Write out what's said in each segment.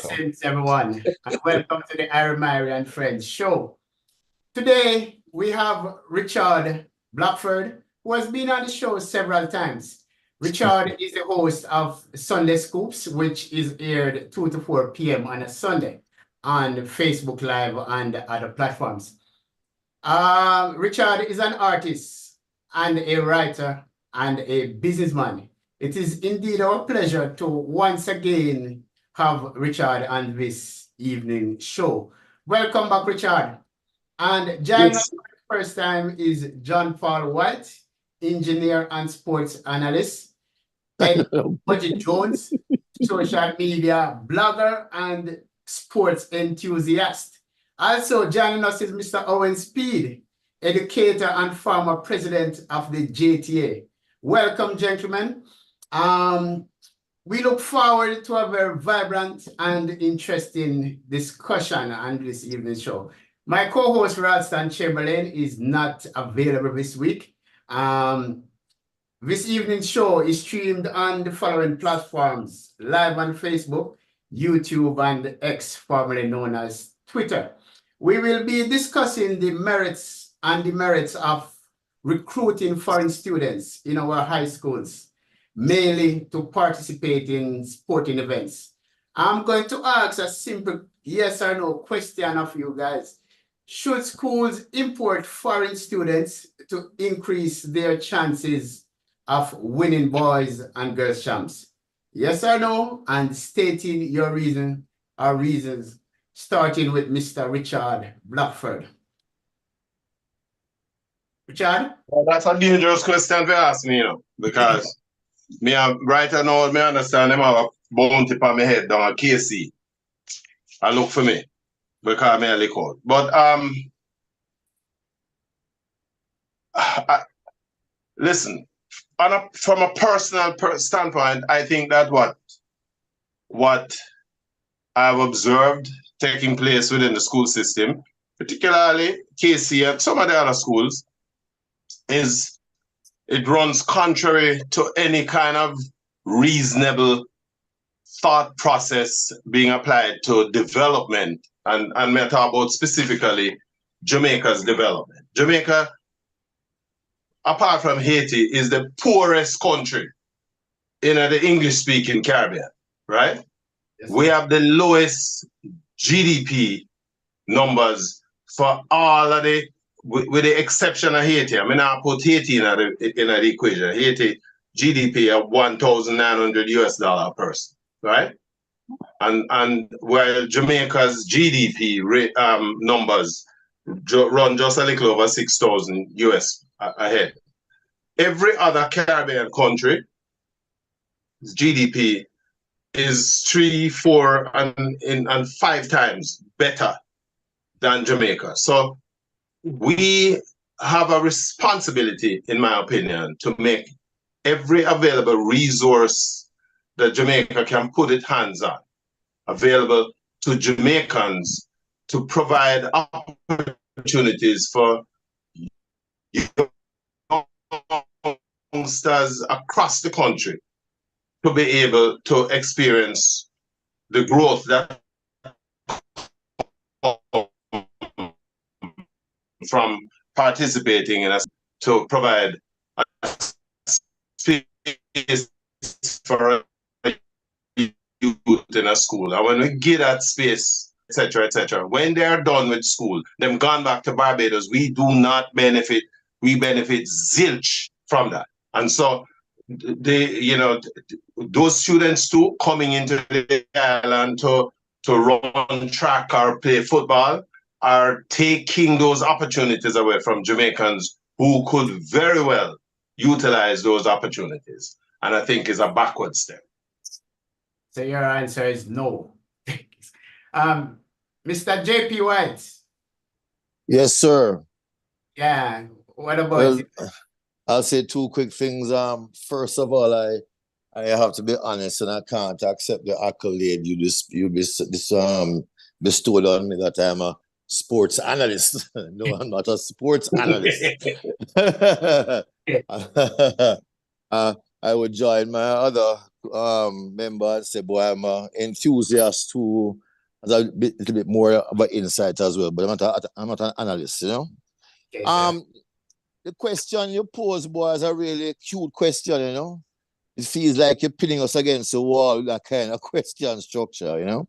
Blessings, everyone, and welcome to the Irie Myrie and Friends show. Today, we have Richard Blackford, who has been on the show several times. Richard is the host of Sunday Scoops, which is aired 2 to 4 p.m. on a Sunday on Facebook Live and other platforms. Richard is an artist and a writer and a businessman. It is indeed our pleasure to once again have Richard on this evening show. Welcome back, Richard. And joining us for the first time is John Paul White, engineer and sports analyst, and Budget Jones, social media blogger and sports enthusiast. Also joining us is Mr. Owen Speed, educator and former president of the JTA. Welcome, gentlemen. We look forward to a very vibrant and interesting discussion on this evening's show. My co-host, Ralston Chamberlain, is not available this week. This evening's show is streamed on the following platforms: live on Facebook, YouTube, and X, formerly known as Twitter. We will be discussing the merits and demerits of recruiting foreign students in our high schools, mainly to participate in sporting events. I'm going to ask a simple yes or no question of you guys. Should schools import foreign students to increase their chances of winning boys and girls champs? Yes or no? And stating your reason or reasons, starting with Mr. Richard Blackford. Richard? Well, that's a dangerous question to ask me, because me right now, me understand them have a bounty on my head down at KC. I look for me because me a lick out. But listen, from a personal standpoint, I think that what I've observed taking place within the school system, particularly KC and some of the other schools, is it runs contrary to any kind of reasonable thought process being applied to development. And me talk about specifically Jamaica's development. Jamaica, apart from Haiti, is the poorest country in the English-speaking Caribbean, right? Yes. We have the lowest GDP numbers for all of the, with the exception of Haiti. I mean, I put Haiti in the equation. Haiti GDP of $1,900 a person, right? And while Jamaica's GDP rate, numbers run just a little over $6,000 a head. Every other Caribbean country, GDP is 3, 4, and 5 times better than Jamaica. So we have a responsibility, in my opinion, to make every available resource that Jamaica can put its hands on available to Jamaicans to provide opportunities for youngsters across the country to be able to experience the growth that from participating in us, to provide a space for a youth in a school. And when we get that space, etc., when they are done with school, them gone back to Barbados, we do not benefit. We benefit zilch from that. And so those students too coming into the island to run track or play football are taking those opportunities away from Jamaicans who could very well utilize those opportunities. And I think is a backward step. So your answer is no. Mr. J.P. White. Yes, sir. Yeah. What about you? I'll say 2 quick things. First of all, I have to be honest, and I can't accept the accolade you bestowed on me that I'm a sports analyst. No, I'm not a sports analyst. I would join my other member say, boy, I'm an enthusiast who has a little bit more about insight as well, but I'm not an analyst, you know. Okay, sir. The question you pose, boy, is a really cute question, you know. It feels like you're pinning us against the wall with that kind of question structure, you know.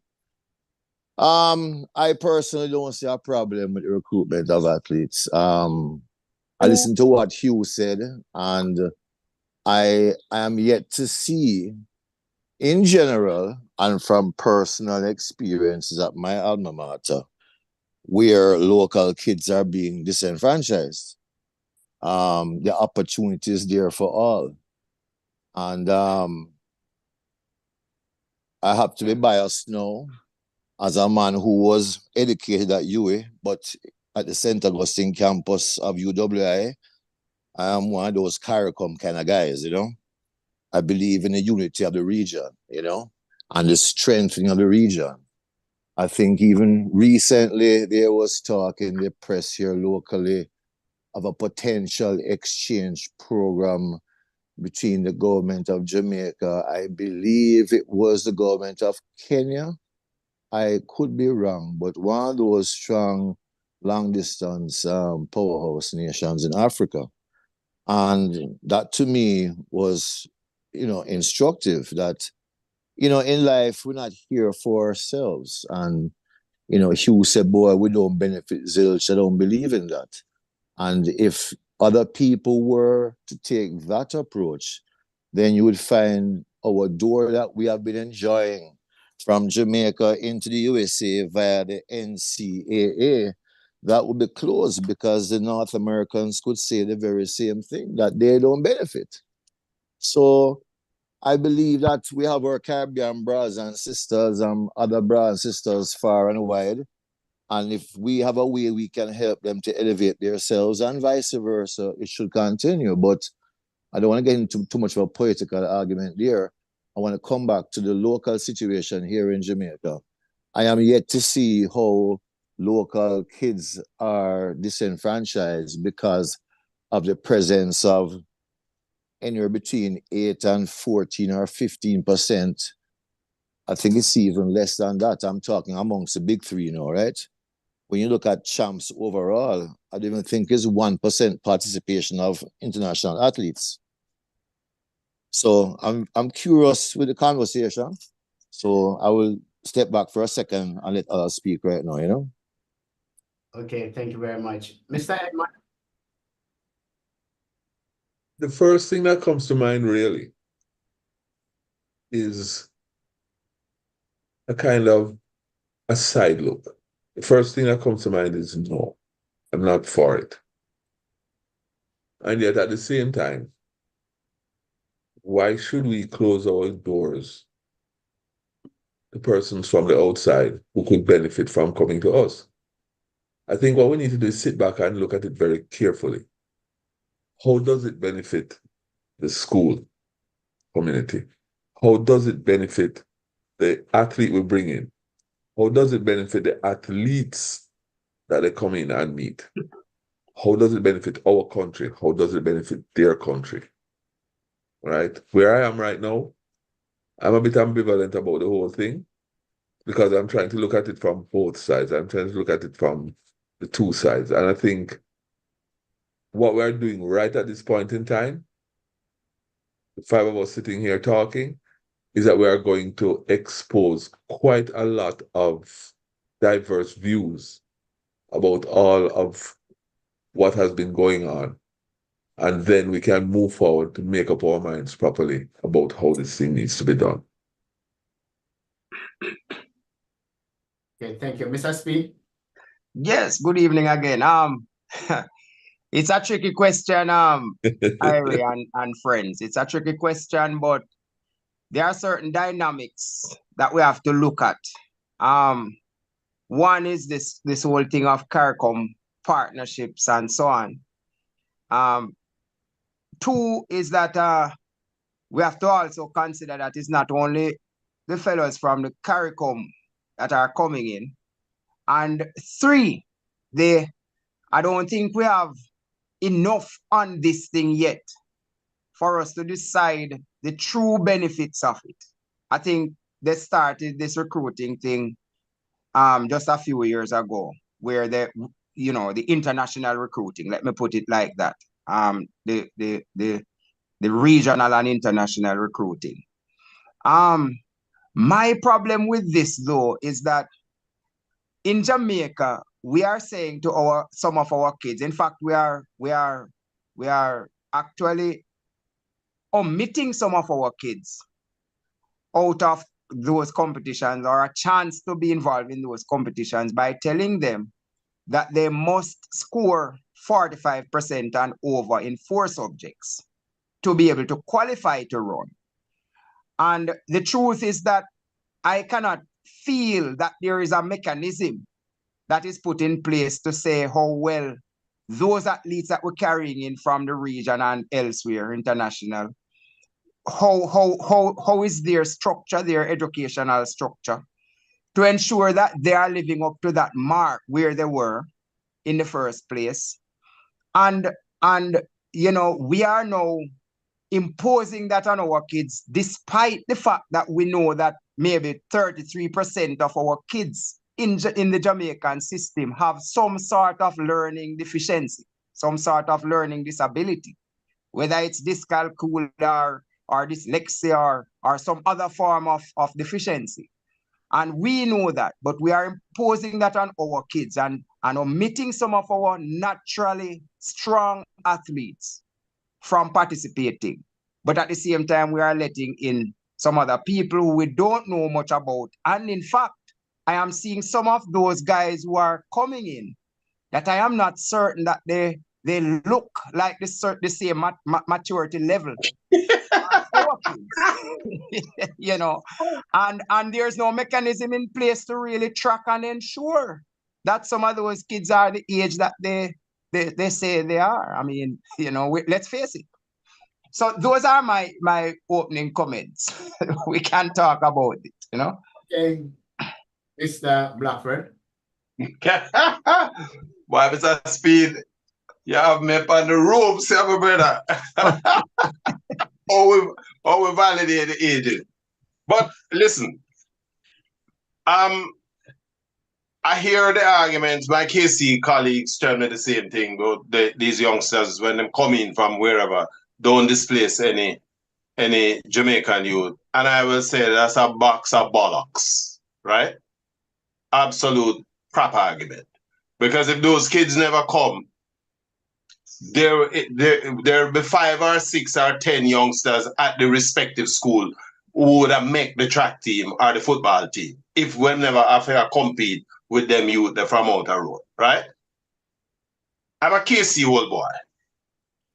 I personally don't see a problem with the recruitment of athletes. I listened to what Hugh said, and I am yet to see, in general, and from personal experiences at my alma mater, where local kids are being disenfranchised. The opportunity is there for all. And I have to be biased now as a man who was educated at UA, but at the St. Augustine campus of UWI, I am one of those CARICOM kind of guys, you know. I believe in the unity of the region, you know, and the strengthening of the region. I think even recently there was talk in the press here locally of a potential exchange program between the government of Jamaica. I believe it was the government of Kenya. I could be wrong, but one of those strong long distance powerhouse nations in Africa. And that to me was, you know, instructive that, you know, in life, we're not here for ourselves. And, you know, Hugh said, boy, we don't benefit zilch. I don't believe in that. And if other people were to take that approach, then you would find our door that we have been enjoying from Jamaica into the USA via the NCAA, that would be closed because the North Americans could say the very same thing, that they don't benefit. So I believe that we have our Caribbean brothers and sisters and other brothers and sisters far and wide. And if we have a way we can help them to elevate themselves and vice versa, it should continue. But I don't want to get into too much of a political argument there. I want to come back to the local situation here in Jamaica. I am yet to see how local kids are disenfranchised because of the presence of anywhere between 8 and 14 or 15%. I think it's even less than that. I'm talking amongst the big three now, right? When you look at champs overall, I don't even think it's 1% participation of international athletes. So I'm curious with the conversation. So I will step back for a second and let others speak right now, you know? Okay, thank you very much. Mr. Edmund? The first thing that comes to mind really is a kind of a side look. The first thing that comes to mind is no, I'm not for it. And yet at the same time, why should we close our doors to persons from the outside who could benefit from coming to us? I think what we need to do is sit back and look at it very carefully. How does it benefit the school community? How does it benefit the athlete we bring in? How does it benefit the athletes that they come in and meet? How does it benefit our country? How does it benefit their country? Right? Where I am right now, I'm a bit ambivalent about the whole thing because I'm trying to look at it from both sides. I'm trying to look at it from the two sides. And I think what we're doing right at this point in time, the five of us sitting here talking, is that we are going to expose quite a lot of diverse views about all of what has been going on. And then we can move forward to make up our minds properly about how this thing needs to be done. Okay, thank you. Mr. Speed? Yes, good evening again. It's a tricky question, Irie and friends. It's a tricky question, but there are certain dynamics that we have to look at. One is this whole thing of CARICOM partnerships and so on. Two is that we have to also consider that it's not only the fellows from the CARICOM that are coming in. And three, I don't think we have enough on this thing yet for us to decide the true benefits of it. I think they started this recruiting thing just a few years ago, where the international recruiting, let me put it like that, the regional and international recruiting. My problem with this though is that in Jamaica, we are saying to some of our kids, in fact, we are actually omitting some of our kids out of those competitions, or a chance to be involved in those competitions, by telling them that they must score 45% and over in 4 subjects to be able to qualify to run. And the truth is that I cannot feel that there is a mechanism that is put in place to say how well those athletes that we're carrying in from the region and elsewhere, international, how is their structure, their educational structure, to ensure that they are living up to that mark where they were in the first place. And we are now imposing that on our kids, despite the fact that we know that maybe 33% of our kids in the Jamaican system have some sort of learning deficiency, some sort of learning disability, whether it's dyscalculia or dyslexia or some other form of deficiency. And we know that, but we are imposing that on our kids and omitting some of our naturally strong athletes from participating. But at the same time, we are letting in some other people who we don't know much about. And in fact, I am seeing some of those guys who are coming in that I am not certain that they look like the same maturity level as our kids. And there's no mechanism in place to really track and ensure that some of those kids are the age that they say they are. I mean, let's face it. So those are my opening comments. We can talk about it, Okay, Mr. Blackford. Why, Mr. Speed, you have me up on the ropes, my brother. Or we validate the agent. But listen, I hear the arguments. My KC colleagues tell me the same thing about these youngsters when they come in from wherever, don't displace any Jamaican youth. And I will say that's a box of bollocks, right? Absolute crap argument. Because if those kids never come, there'll be 5 or 6 or 10 youngsters at the respective school who would have made the track team or the football team if we never have to compete with them youth from outer road, right? I'm a KC old boy.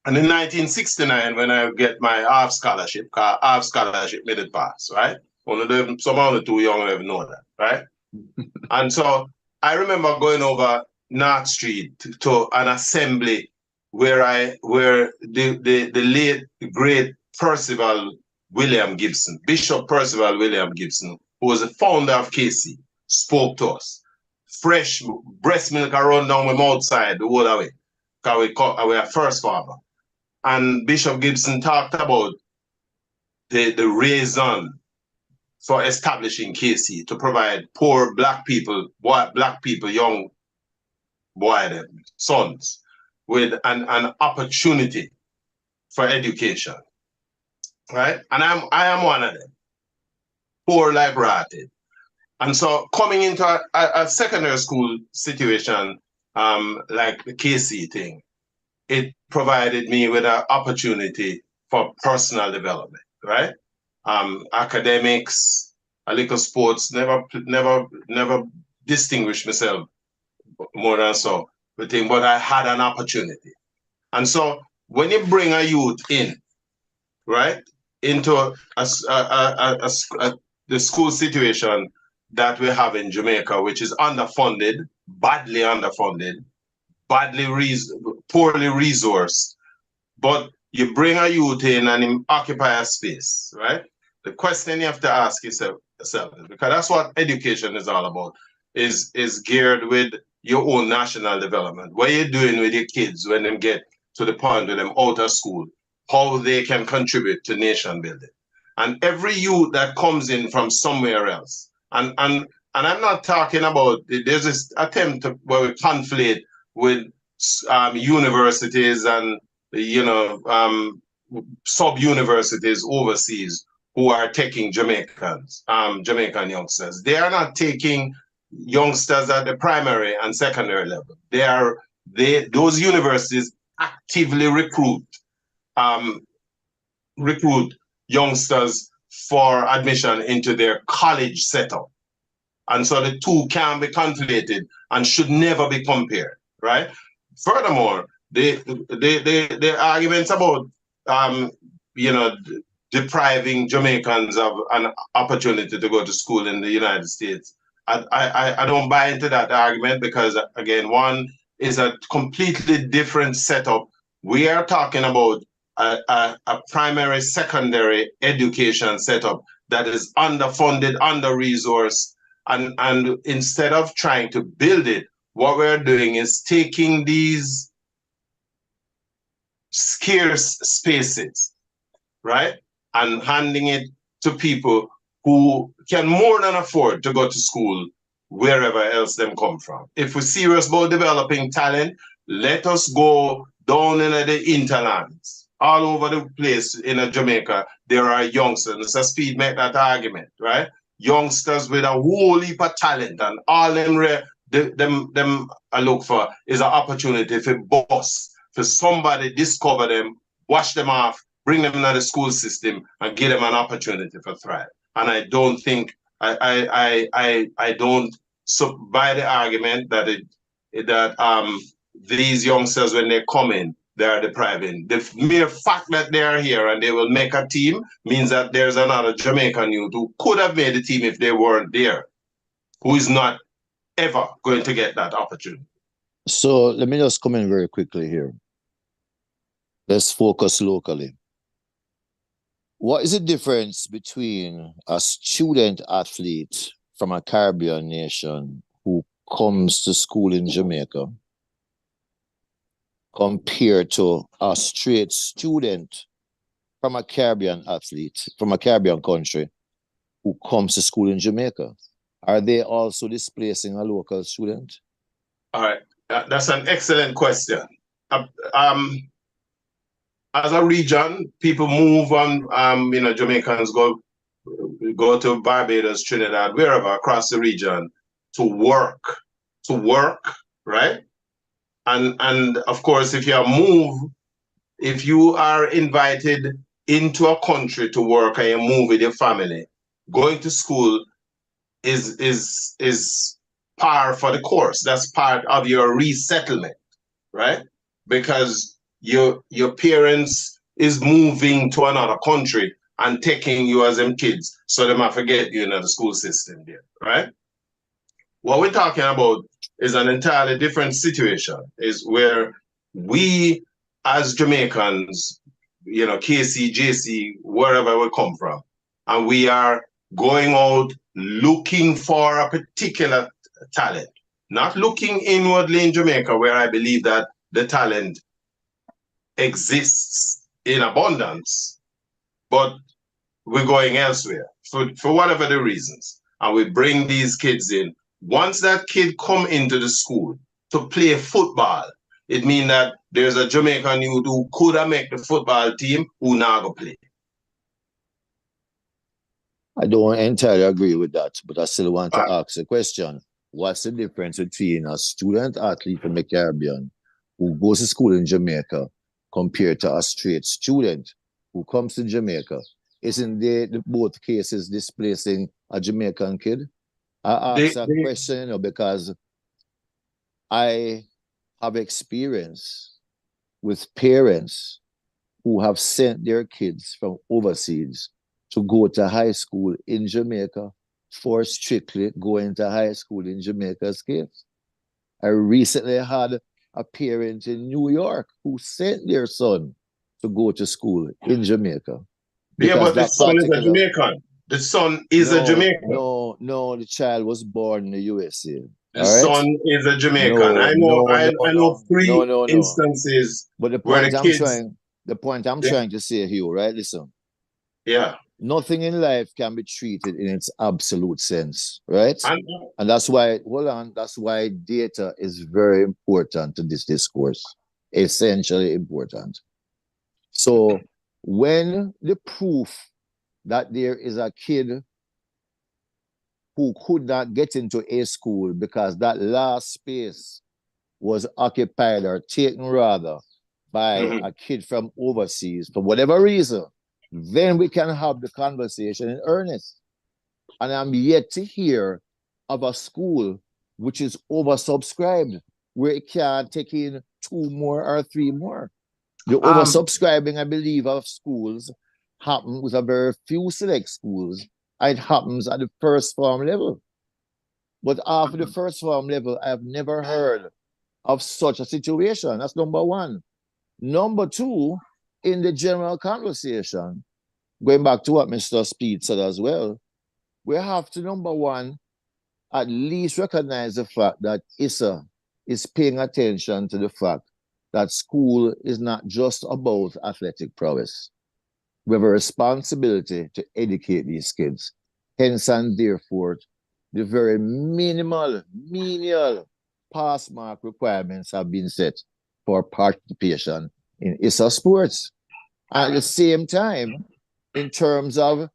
And in 1969, when I get my half scholarship, because half scholarship made it pass, right? Some of the too young to know that, right? And so I remember going over North Street to an assembly where the late great Percival William Gibson, Bishop Percival William Gibson, who was the founder of KC, spoke to us. Fresh breast milk around down with outside the whole way, because we are first farmer. And Bishop Gibson talked about the reason for establishing KC, to provide poor black people, young boy, sons, with an opportunity for education, right? And I am one of them, poor like ratted. And so coming into a secondary school situation, like the KC thing, it provided me with an opportunity for personal development, right? Academics, a little sports, never distinguished myself more than so, but I had an opportunity. And so when you bring a youth in, right, into the school situation that we have in Jamaica, which is underfunded, badly underfunded, poorly resourced, but you bring a youth in and him occupy a space, right? The question you have to ask yourself, because that's what education is all about, is geared with your own national development. What are you doing with your kids when they get to the point where them out of school how they can contribute to nation building. And every youth that comes in from somewhere else, and I'm not talking about, there's this attempt where we conflate with universities and, sub-universities overseas who are taking Jamaican youngsters. They are not taking youngsters at the primary and secondary level. Those universities actively recruit youngsters for admission into their college setup. And so the two can be conflated and should never be compared, right? Furthermore, the arguments about depriving Jamaicans of an opportunity to go to school in the United States, I don't buy into that argument, because again, one is a completely different setup. We are talking about a primary, secondary education setup that is underfunded, under-resourced, and instead of trying to build it, what we're doing is taking these scarce spaces, right, and handing it to people who can more than afford to go to school wherever else them come from. If we're serious about developing talent, let us go down in the interlands. All over the place in Jamaica, there are youngsters. Mr. Speed make that argument, right? Youngsters with a whole heap of talent, and all them I look for is an opportunity for boss, for somebody discover them, wash them off, bring them into the school system, and give them an opportunity for thrive. And I don't think I don't buy the argument that these youngsters, when they come in, they are depriving. The mere fact that they are here and they will make a team means that there's another Jamaican youth who could have made the team if they weren't there, who is not ever going to get that opportunity. So let me just come in very quickly here. Let's focus locally. What is the difference between a student athlete from a Caribbean nation who comes to school in Jamaica compared to a straight student from a Caribbean athlete, from a Caribbean country, who comes to school in Jamaica? Are they also displacing a local student? All right, that's an excellent question. As a region, people move on, Jamaicans go to Barbados, Trinidad, wherever across the region to work, right? And of course, if you are invited into a country to work and you move with your family, going to school is par for the course. That's part of your resettlement, right? Because your parents is moving to another country and taking you as them kids, so they might forget you in the school system there, right? What we're talking about is an entirely different situation, is where we as Jamaicans, KC, JC, wherever we come from, and we are going out looking for a particular talent, not looking inwardly in Jamaica, where I believe that the talent exists in abundance, but we're going elsewhere for whatever the reasons. And we bring these kids in. Once that kid come into the school to play football, it means that there's a Jamaican youth who could have made the football team who now go play. I don't entirely agree with that, but I still want to ask a question. What's the difference between a student athlete from the Caribbean who goes to school in Jamaica compared to a straight student who comes to Jamaica? Isn't they, both cases, displacing a Jamaican kid? I ask that question, because I have experience with parents who have sent their kids from overseas to go to high school in Jamaica for strictly going to high school in Jamaica's case. I recently had a parent in New York who sent their son to go to school in Jamaica. Yeah, but the son is a Jamaican. The son is a Jamaican. No, the child was born in the USA. The son is a Jamaican. I know three instances But the where point the I'm kids trying, The point I'm Yeah. trying to say here, right? Listen, Yeah. nothing in life can be treated in its absolute sense, right? And that's why, hold on, that's why data is very important to this discourse, essentially important. So when the proof that there is a kid who could not get into a school because that last space was occupied or taken rather by a kid from overseas for whatever reason, then we can have the conversation in earnest. And I'm yet to hear of a school which is oversubscribed, where it can take in 2 more or 3 more. The oversubscribing, I believe, of schools happen with a very few select schools. It happens at the first form level. But after the first form level, I have never heard of such a situation. That's number one. Number two, in the general conversation, going back to what Mr. Speed said as well, we have to, number one, at least recognize the fact that ISA is paying attention to the fact that school is not just about athletic prowess. We have a responsibility to educate these kids. Hence and therefore, the very menial pass mark requirements have been set for participation in ISA sports. At the same time, in terms of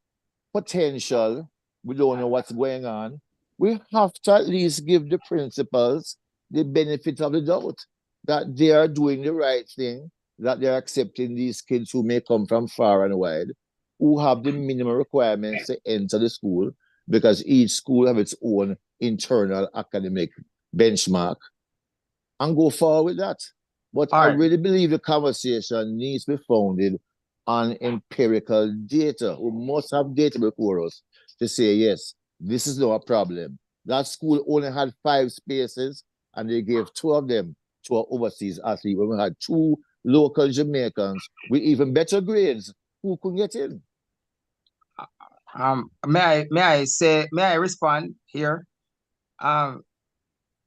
potential, we don't know what's going on. We have to at least give the principals the benefit of the doubt that they are doing the right thing, that they're accepting these kids who may come from far and wide, who have the minimum requirements to enter the school, because each school have its own internal academic benchmark, and go forward with that. But I really believe the conversation needs to be founded on empirical data. We must have data before us to say, yes, this is not a problem. That school only had 5 spaces and they gave 2 of them to an overseas athlete when we had 2 local Jamaicans with even better grades who could get in. May I respond here? Go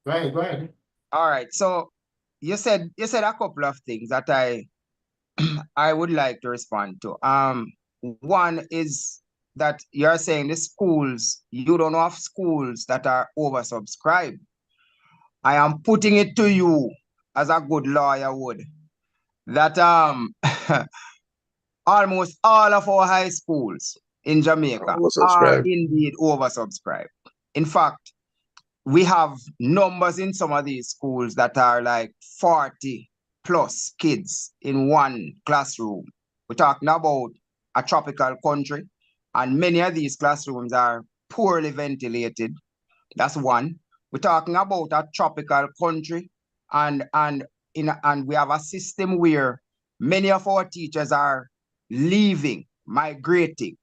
ahead. All right. So you said a couple of things that I would like to respond to. One is that you're saying the schools, you don't know of schools that are oversubscribed. I am putting it to you as a good lawyer would, that almost all of our high schools in Jamaica are indeed oversubscribed. In fact, we have numbers in some of these schools that are like 40 plus kids in one classroom. We're talking about a tropical country, and many of these classrooms are poorly ventilated. That's one. We're talking about a tropical country, and we have a system where many of our teachers are leaving, migrating,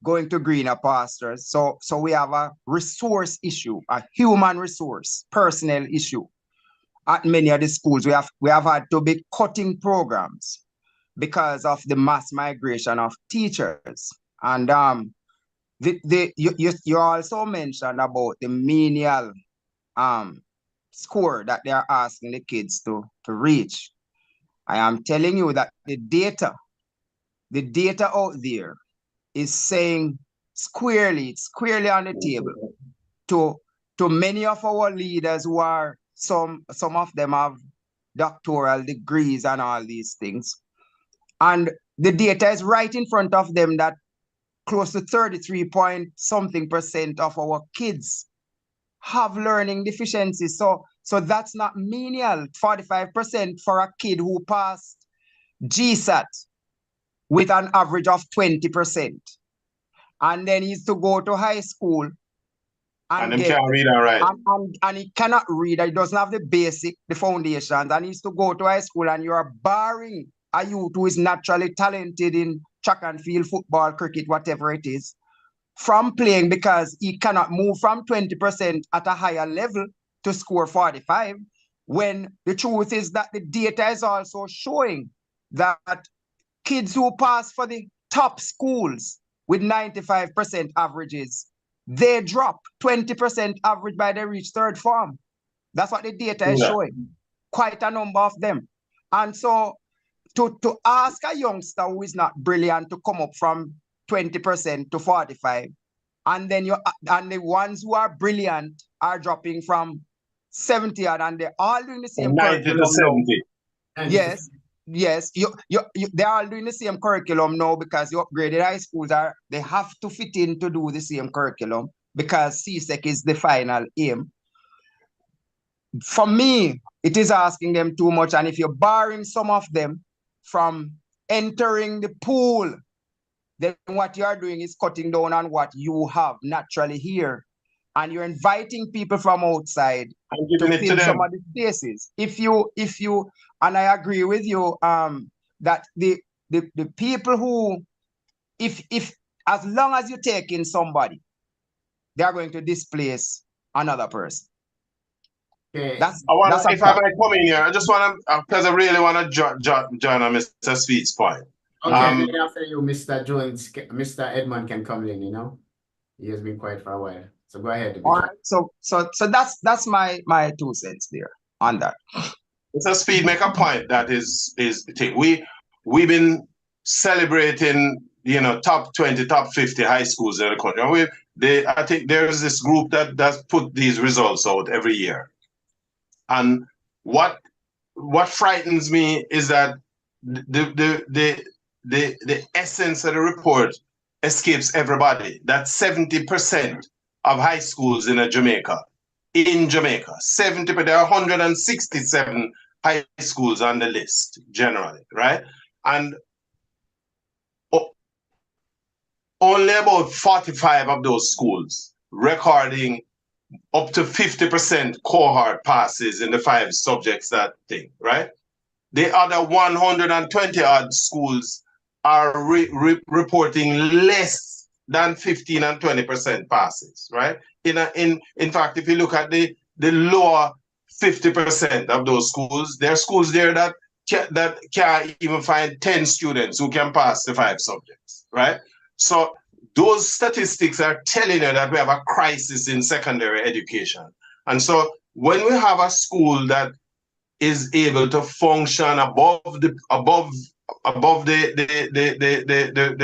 going to greener pastures. So we have a resource issue, a human resource, personnel issue. At many of the schools, we have had to be cutting programs because of the mass migration of teachers. And you also mentioned about the menial score that they are asking the kids to reach. I am telling you that the data out there is saying squarely on the table to many of our leaders who are, some of them have doctoral degrees and all these things. And the data is right in front of them that close to 33% of our kids have learning deficiencies. So that's not menial. 45% for a kid who passed GSAT with an average of 20%. And then he's to go to high school and he can't read and write. And he cannot read. He doesn't have the foundations. And he's to go to high school, and you are barring a youth who is naturally talented in track and field, football, cricket, whatever it is, from playing because he cannot move from 20% at a higher level to score 45, when the truth is that the data is also showing that kids who pass for the top schools with 95% averages, they drop 20% average by they reach 3rd form. That's what the data is showing. Quite a number of them. And so to ask a youngster who is not brilliant to come up from 20% to 45, and then the ones who are brilliant are dropping from 70 odd, and they're all doing the same 90 to curriculum now. 70. Yes, yes, they're all doing the same curriculum now because the upgraded high schools they have to fit in to do the same curriculum because CSEC is the final aim. For me, it is asking them too much, and if you're barring some of them from entering the pool, then what you are doing is cutting down on what you have naturally here, and you're inviting people from outside to fill some of the spaces. If you, and I agree with you, that the people who, if as long as you take in somebody, they are going to displace another person. Okay. If I might come in here, I just want to, because I really want to join on Mr. Speed's point. Okay, maybe after you, Mr. Jones, Mr. Edmond can come in, you know. He has been quiet for a while. So go ahead. All right. So that's my 2 cents there on that. Mr. Speed make a point that is we've been celebrating, you know, top 20, top 50 high schools in the country. And I think there's this group that does put these results out every year. And what frightens me is that the essence of the report escapes everybody. That 70% of high schools in Jamaica, 70, but there are 167 high schools on the list generally, right? And only about 45 of those schools recording up to 50% cohort passes in the 5 subjects that thing, right? The other 120 odd schools are reporting less than 15 and 20% passes, right? In fact, if you look at the lower 50% of those schools, there are schools there that can't even find 10 students who can pass the 5 subjects, right? So those statistics are telling you that we have a crisis in secondary education. And so when we have a school that is able to function above the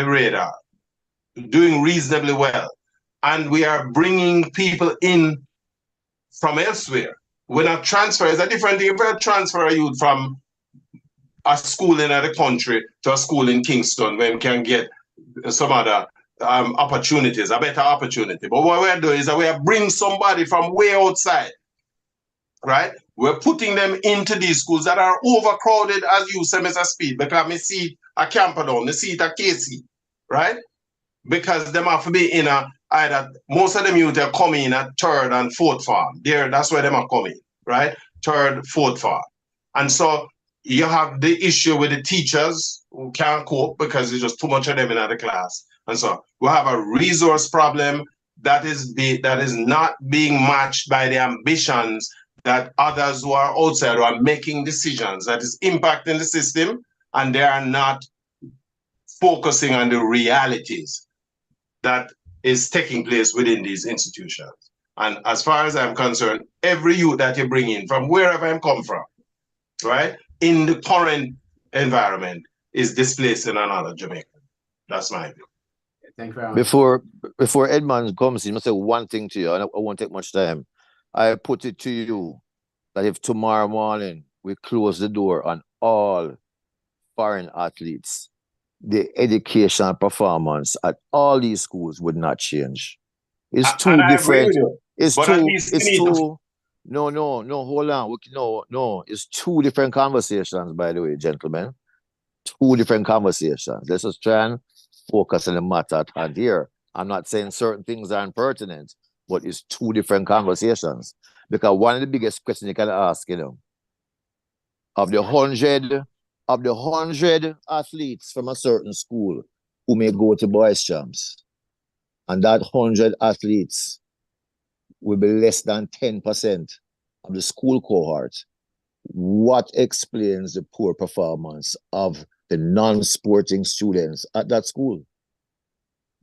radar, doing reasonably well, and we are bringing people in from elsewhere. We're not transfer. It's a different thing if we transfer a youth from a school in another country to a school in Kingston where we can get some other opportunities, a better opportunity. But what we're doing is that we are bringing somebody from way outside, right? We're putting them into these schools that are overcrowded, as you say, Mr. Speed, because I see a Camperdown, I see a Casey, right? Because them have to be in either, most of them youth are coming in at 3rd and 4th farm. That's where them are coming, right? 3rd, 4th farm. And so you have the issue with the teachers who can't cope because there's just too much of them in the class. And so we have a resource problem that is not being matched by the ambitions that others who are outside who are making decisions that is impacting the system, and they are not focusing on the realities that is taking place within these institutions. And as far as I'm concerned, every youth that you bring in from wherever I'm come from, right, in the current environment is displacing another Jamaican. That's my view. Thank you very much. Before Edmund comes in, I must say one thing to you, and I won't take much time. I put it to you that if tomorrow morning we close the door on all foreign athletes, the education performance at all these schools would not change. It's too different. It's too. No, hold on. No, it's 2 different conversations, by the way, gentlemen. 2 different conversations. Let's just try and focus on the matter at hand here. I'm not saying certain things are impertinent, but it's 2 different conversations. Because one of the biggest questions you can ask, you know, of the 100 athletes from a certain school who may go to boys' champs, and that 100 athletes will be less than 10% of the school cohort, what explains the poor performance of the non-sporting students at that school?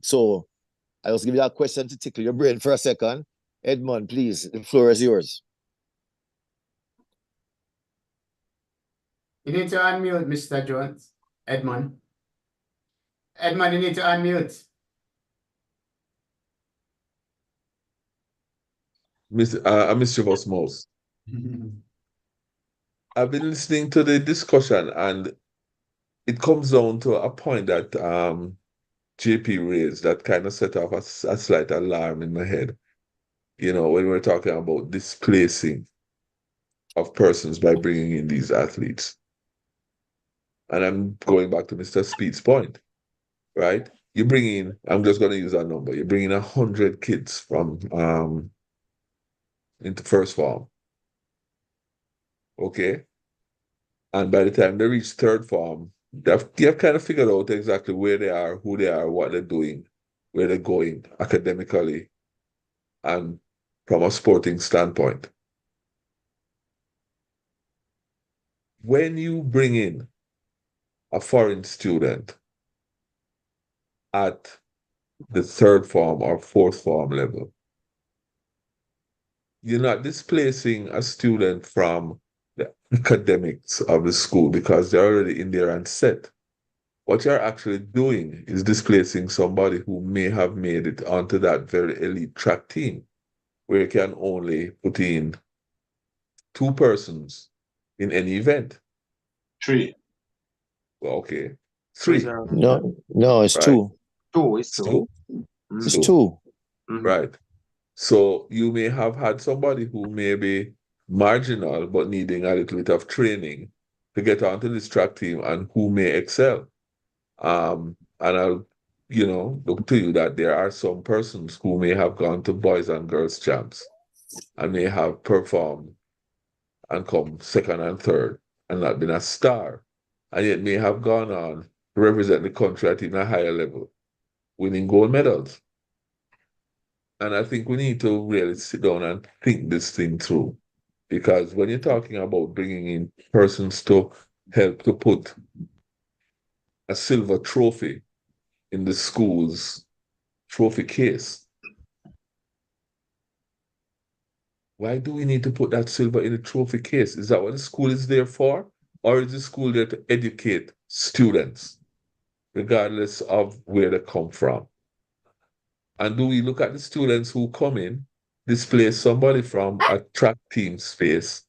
So I was giving you that question to tickle your brain for a second. Edmund, please, the floor is yours. You need to unmute, Mr. Jones. Edmund. Edmund, you need to unmute. Mischievous Mouse. I've been listening to the discussion, and it comes down to a point that JP raised that kind of set off a slight alarm in my head. You know, when we're talking about displacing of persons by bringing in these athletes. And I'm going back to Mr. Speed's point, right? You bring in, I'm just going to use that number, you bring in 100 kids from into first form. Okay? And by the time they reach third form, they've kind of figured out exactly where they are, who they are, what they're doing, where they're going academically, and from a sporting standpoint. When you bring in a foreign student at the third form or fourth form level, you're not displacing a student from the academics of the school because they're already in there and set. What you're actually doing is displacing somebody who may have made it onto that very elite track team, where you can only put in 2 persons in any event. 3. Well, okay. 3. No, it's Right. 2. 2 is 2. 2. It's So, 2. right. So you may have had somebody who may be marginal but needing a little bit of training to get onto this track team and who may excel. And I'll, look to you that there are some persons who may have gone to boys and girls champs and may have performed and come second and third and not been a star, and yet may have gone on to represent the country at even a higher level, winning gold medals. And I think we need to really sit down and think this thing through. Because when you're talking about bringing in persons to help to put a silver trophy in the school's trophy case, why do we need to put that silver in the trophy case? Is that what the school is there for? Or is the school there to educate students, regardless of where they come from? And do we look at the students who come in, displace somebody from a track team space?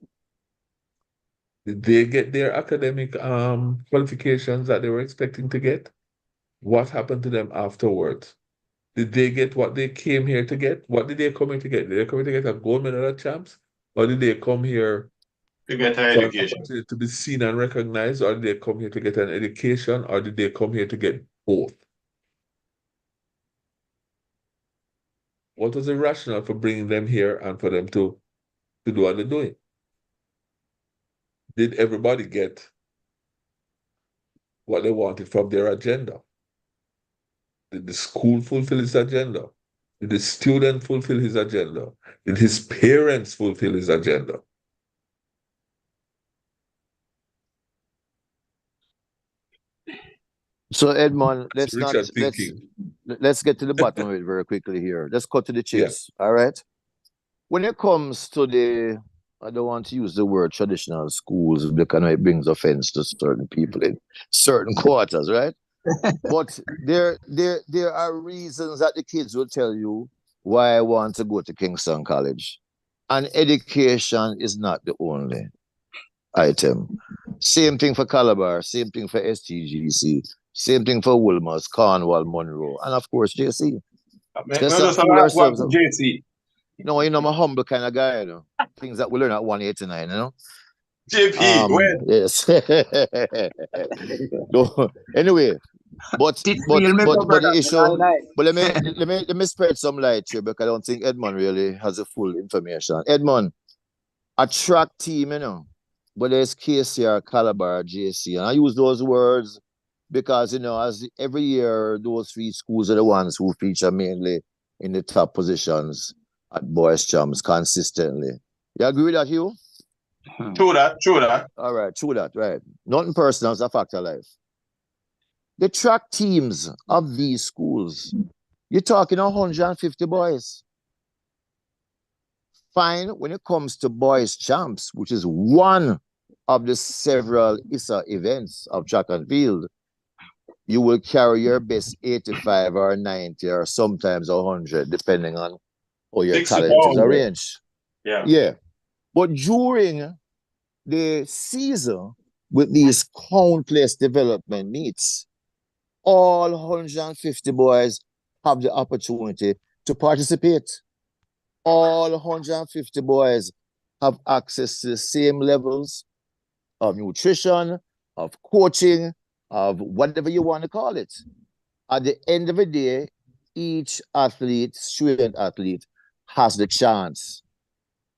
Did they get their academic qualifications that they were expecting to get? What happened to them afterwards? Did they get what they came here to get? What did they come here to get? Did they come here to get a gold medal at champs? Or did they come here To get an for an education. opportunity to be seen and recognized? Or did they come here to get an education? Or did they come here to get both? What was the rationale for bringing them here and for them to do what they're doing? Did everybody get what they wanted from their agenda? Did the school fulfill its agenda? Did the student fulfill his agenda? Did his parents fulfill his agenda? So Edmond, let's get to the bottom of it very quickly here. Let's cut to the chase. Yeah. All right. When it comes to I don't want to use the word traditional schools because it brings offense to certain people in certain quarters, right? But there are reasons that the kids will tell you why I want to go to Kingston College. And education is not the only item. Same thing for Calabar, same thing for STGC, same thing for Wolmer's, Cornwall, Monroe, and of course JC. JC. No, I'm a humble kind of guy, Things that we learn at 189, JP, yes. No, anyway, but the issue. But let me spread some light here because I don't think Edmond really has the full information. Edmond, a track team, but there's KCR, Calabar, JC, and I use those words because as every year those 3 schools are the ones who feature mainly in the top positions at boys champs consistently. You agree with that, Hugh? True that. All right, true that, right. Nothing personal, it's a fact of life. The track teams of these schools, you're talking 150 boys. Fine, when it comes to boys champs, which is one of the several ISA events of track and field, you will carry your best 85 or 90 or sometimes 100, depending on how your 60 talent is pounds. arranged. Yeah. Yeah. But during the season, with these countless development meets, all 150 boys have the opportunity to participate. All 150 boys have access to the same levels of nutrition, of coaching, of whatever you want to call it. At the end of the day, each athlete, student athlete, has the chance.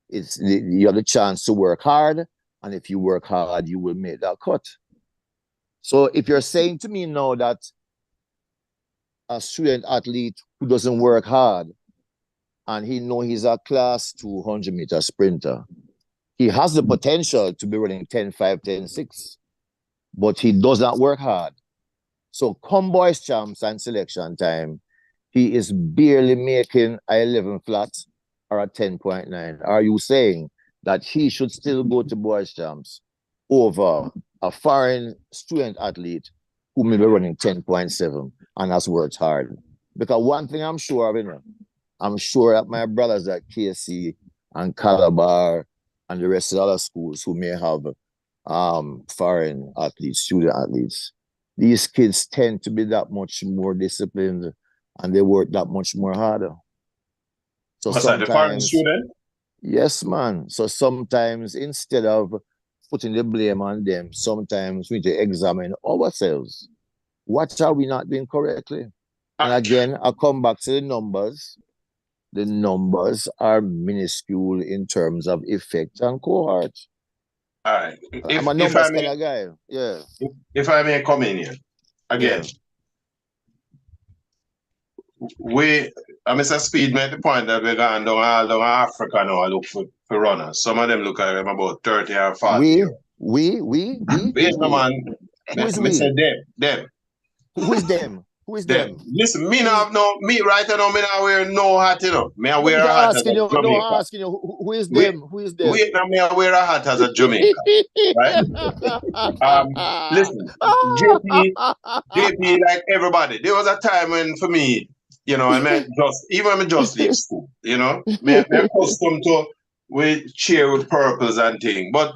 You have the chance to work hard, and if you work hard, you will make that cut. So if you're saying to me now that a student athlete who doesn't work hard and he know he's a class 200-meter sprinter, he has the potential to be running 10.5, 10.6, but he does not work hard. So come boys champs and selection time, he is barely making a 11 flat or a 10.9. Are you saying that he should still go to boys champs over a foreign student athlete who may be running 10.7 and has worked hard? Because one thing I'm sure of, I'm sure that my brothers at KC and Calabar and the rest of the other schools who may have foreign athletes, student athletes, these kids tend to be that much more disciplined and they work that much more harder. So What's that, the foreign sometimes, student? yes, man. So sometimes instead of putting the blame on them, sometimes we need to examine ourselves. What are we not doing correctly? And again, I come back to the numbers. The numbers are minuscule in terms of effect and cohort. All right. I'm a numbers kind of guy. Yeah. If I may come in here again, I'm Mr. Speed made the point that we're going down Africa now. I look for runners. Some of them look like them about 30 or 40. We. Wait, no, man. Who is me we? say them. Who is them? Who is them? Listen, me right now, me not wear no hat, Me I wear a hat as a Jamaica. No, asking you, who is them? Who is them? Wait, now me I wear a hat as a Jamaica, right? Listen, JP, like everybody, there was a time when for me, I mean, even when I just leave school, me accustomed to cheer with purples and things, but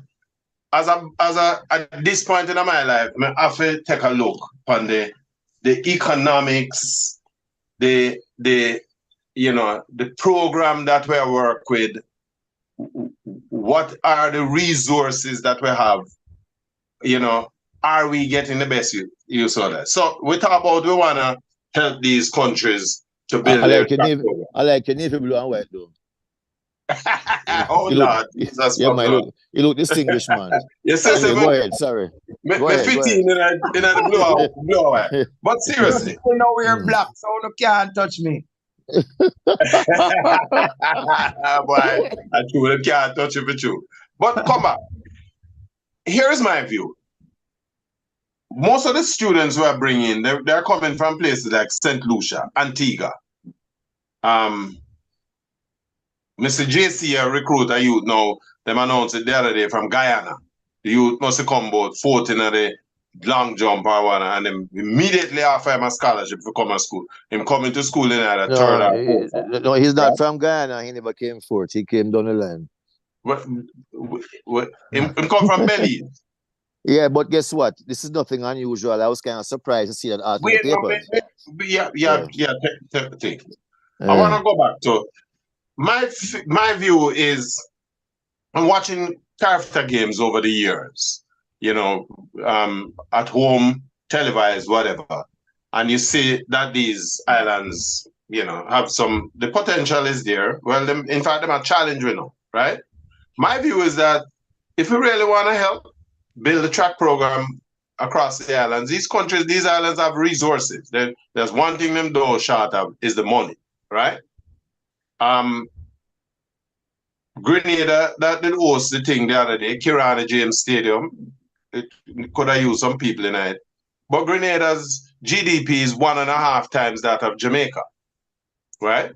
at this point in my life, I have to take a look on the economics, the program that we work with, what are the resources that we have, are we getting the best use of that? So we talk about we want to help these countries to build I like your navy blue and white though. Oh Lord, Jesus, yeah, man, you look distinguished, man. Yes, anyway, go ahead. Sorry. Go ahead. In the blue. But seriously, you know we're black, so you can't touch me. Boy, I truly can't touch it with you. But come back. Here's my view. Most of the students who are bringing, they're coming from places like St. Lucia, Antigua. Mr. JC recruit a youth now, them announced it the other day from Guyana. The youth must have come about 14 of the long jump or one, and then immediately after him a scholarship to come to school. Him coming to school in the third or fourth. No, he's not from Guyana. He never came fourth. He came down the line. Him come from Belize. Yeah, but guess what? This is nothing unusual. I was kind of surprised to see that article in the papers. Take. I want to go back to my view is I'm watching character games over the years, at home, televised, whatever. And you see that these islands, have the potential is there. Well, in fact, them are challenging, right? My view is that if we really want to help build a track program across the islands, these islands have resources. There's one thing them do short of is the money, right? Grenada, that did host the thing the other day, Kirana James Stadium. It could have used some people in it. But Grenada's GDP is 1.5 times that of Jamaica, right?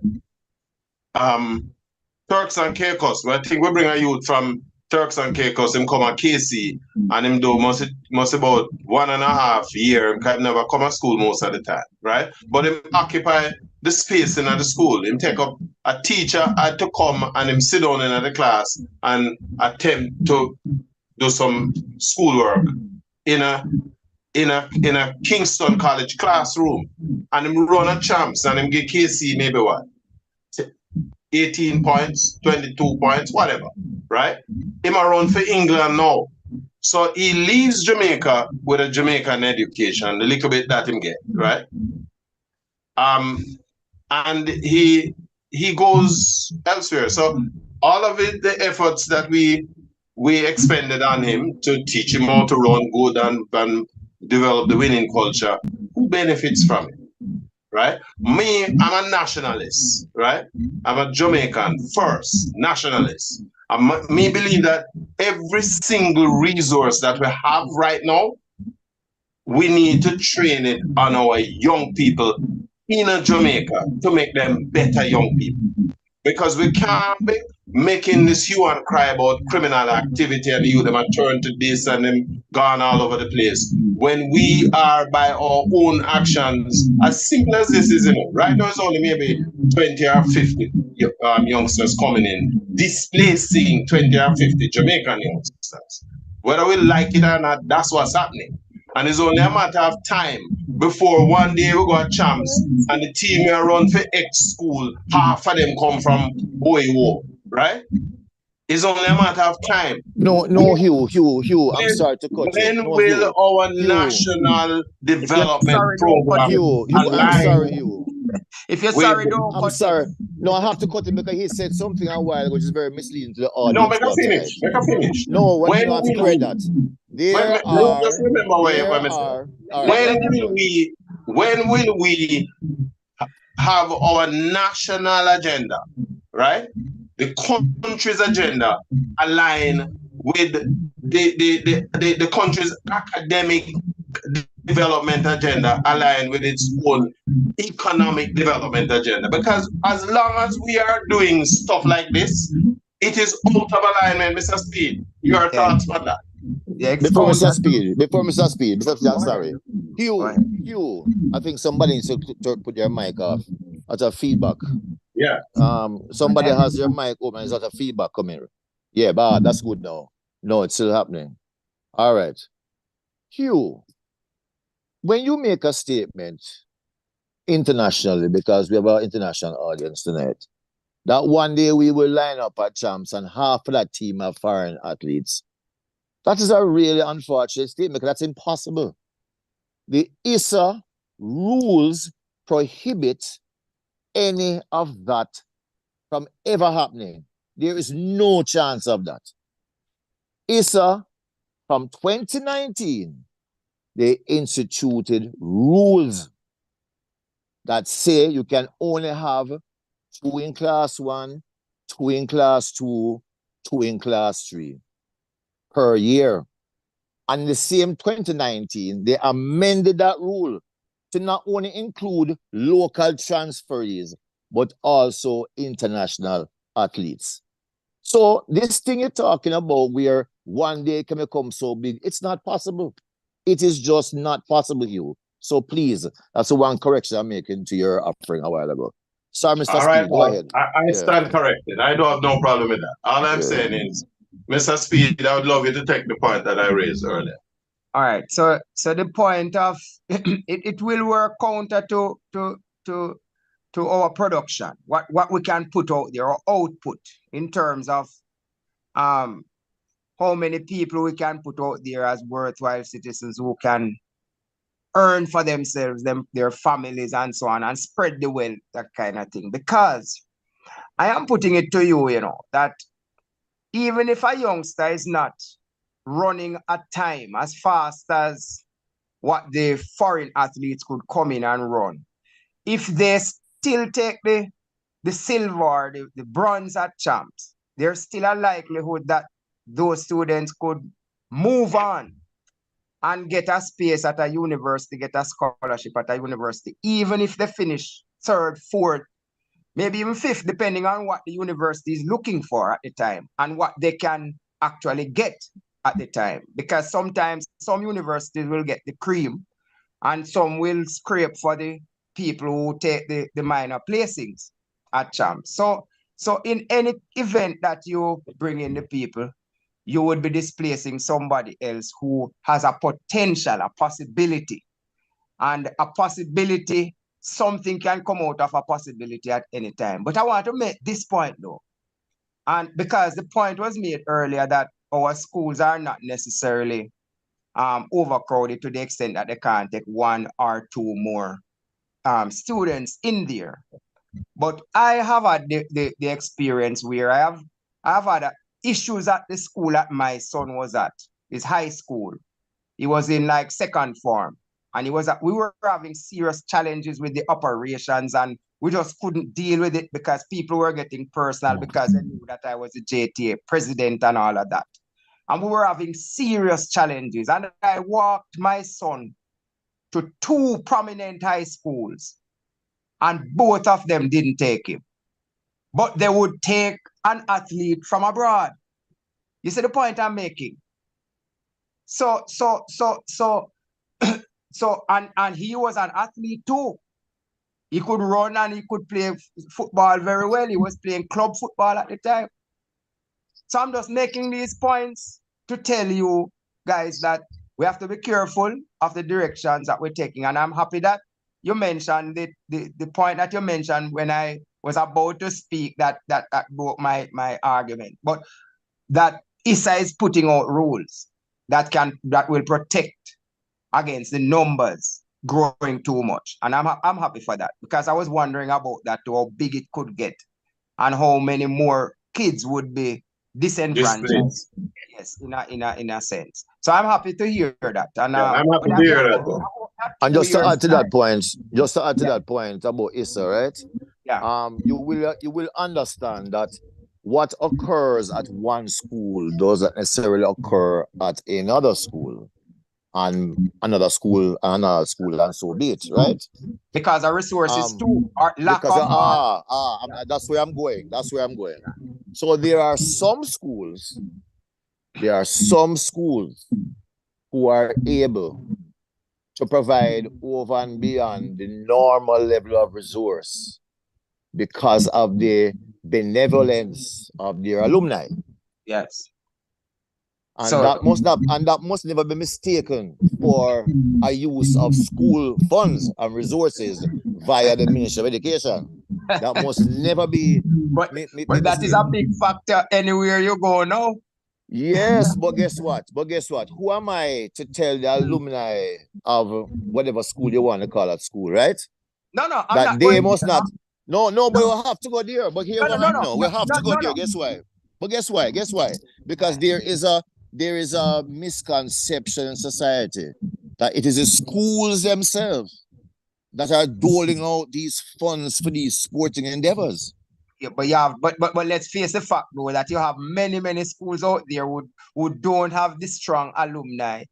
Turks and Caicos, I think we bring a youth from Turks and Caicos, him come at KC, and him do must about 1.5 year, him can never come to school most of the time, right? But him occupy the space in the school. Him take up a teacher had to come and him sit down in the class and attempt to do some schoolwork in a Kingston College classroom, and him run a champs and him get KC maybe what 18 points, 22 points, whatever, right? Him a run for England now. So he leaves Jamaica with a Jamaican education, the little bit that him get, right? And he goes elsewhere. So all of it, the efforts that we expended on him to teach him how to run good and develop the winning culture, who benefits from it? Right? Me, I'm a nationalist, right? I'm a Jamaican first, nationalist. Me believe that every single resource that we have right now, we need to train it on our young people in Jamaica to make them better young people. Because we can't be making this hue and cry about criminal activity and you them turn to this and them gone all over the place. When we are by our own actions, as simple as this is, right now it's only maybe 20 or 50 youngsters coming in, displacing 20 or 50 Jamaican youngsters. Whether we like it or not, that's what's happening. And it's only a matter of time before one day we got champs and the team we run for X school, half of them come from OEO, right? It's only a matter of time. No, Hugh, I'm sorry to cut you. When No, will Hugh, our Hugh, national development program Hugh, I'm align? sorry, Hugh. If you're Wait, sorry, don't I'm cut sorry. him. No, I have to cut him because he said something a while ago which is very misleading to the No, audience make a about tonight. finish. Make a finish. No, what When you have to will correct we? that. Just remember what I said. All right, When will we have our national agenda, right? The country's agenda align with the country's academic development agenda align with its own economic development agenda. Because as long as we are doing stuff like this, it is out of alignment, Mr. Speed. Your thoughts on that? Yeah, Before expose Mr. Speed, I'm Go sorry. ahead. Hugh, I think somebody needs to put your mic off. That's a feedback. Yeah. Somebody has your mic open. There's a feedback coming. Yeah, but that's good now. No, it's still happening. All right. Hugh, when you make a statement internationally, because we have an international audience tonight, that one day we will line up at champs and half of that team are foreign athletes. That is a really unfortunate statement because that's impossible. The ISA rules prohibit any of that from ever happening. There is no chance of that. ISA, from 2019, they instituted rules that say you can only have 2 in class 1, 2 in class 2, 2 in class 3 per year. And the same 2019, they amended that rule to not only include local transferees, but also international athletes. So this thing you're talking about where one day can become so big, it's not possible. It is just not possible, Hugh. So please, that's the one correction I'm making to your offering a while ago. Sorry, Mr. All right, Speed, go ahead. I stand corrected. I don't have no problem with that. All I'm saying is, Mr. Speed, I would love you to take the point that I raised earlier. All right. So the point of it will work counter to our production. What we can put out there, or output in terms of how many people we can put out there as worthwhile citizens who can earn for themselves, their families, and so on, and spread the wealth, that kind of thing. Because I am putting it to you, that even if a youngster is not running a time as fast as what the foreign athletes could come in and run, if they still take the silver, the bronze at champs, there's still a likelihood that those students could move on and get a space at a university, get a scholarship at a university, even if they finish 3rd, 4th, maybe even 5th, depending on what the university is looking for at the time and what they can actually get at the time, because sometimes some universities will get the cream and some will scrape for the people who take the minor placings at champs. So in any event that you bring in the people, you would be displacing somebody else who has a potential, a possibility. And a possibility, something can come out of a possibility at any time. But I want to make this point though. And because the point was made earlier that our schools are not necessarily overcrowded to the extent that they can't take one or two more students in there. But I have had the experience where I have had issues at the school that my son was at, his high school. He was in like second form, and we were having serious challenges with the operations, and we just couldn't deal with it because people were getting personal because they knew that I was the JTA president and all of that. And we were having serious challenges. And I walked my son to 2 prominent high schools, and both of them didn't take him. But they would take an athlete from abroad. You see the point I'm making? So and he was an athlete too. He could run and he could play football very well. He was playing club football at the time. So I'm just making these points to tell you guys that we have to be careful of the directions that we're taking. And I'm happy that you mentioned the point that you mentioned when I was about to speak that broke my argument. But that ISA is putting out rules that will protect against the numbers growing too much. And I'm happy for that, because I was wondering about that, to how big it could get and how many more kids would be disenfranchised. Yes, in a sense. So I'm happy to hear that. And I'm happy to hear that. And just to add to that point about ISA, right? Yeah. You will understand that what occurs at one school doesn't necessarily occur at another school, and another school, and so be it, right? Because our resources too are lack of. That's where I'm going. So there are some schools who are able to provide over and beyond the normal level of resource because of the benevolence of their alumni. Yes. And that must never be mistaken for a use of school funds and resources via the Ministry of Education. That must never be. But that is a big factor anywhere you go now. Yes, but guess what? Who am I to tell the alumni of whatever school you want to call that school, right? No, I'm that not they going must there, not. No, but we have to go there. But here we have to go there. Guess why? But guess why? Because there is a misconception in society that it is the schools themselves that are doling out these funds for these sporting endeavors. Yeah, but let's face the fact though that you have many schools out there who don't have the strong alumni,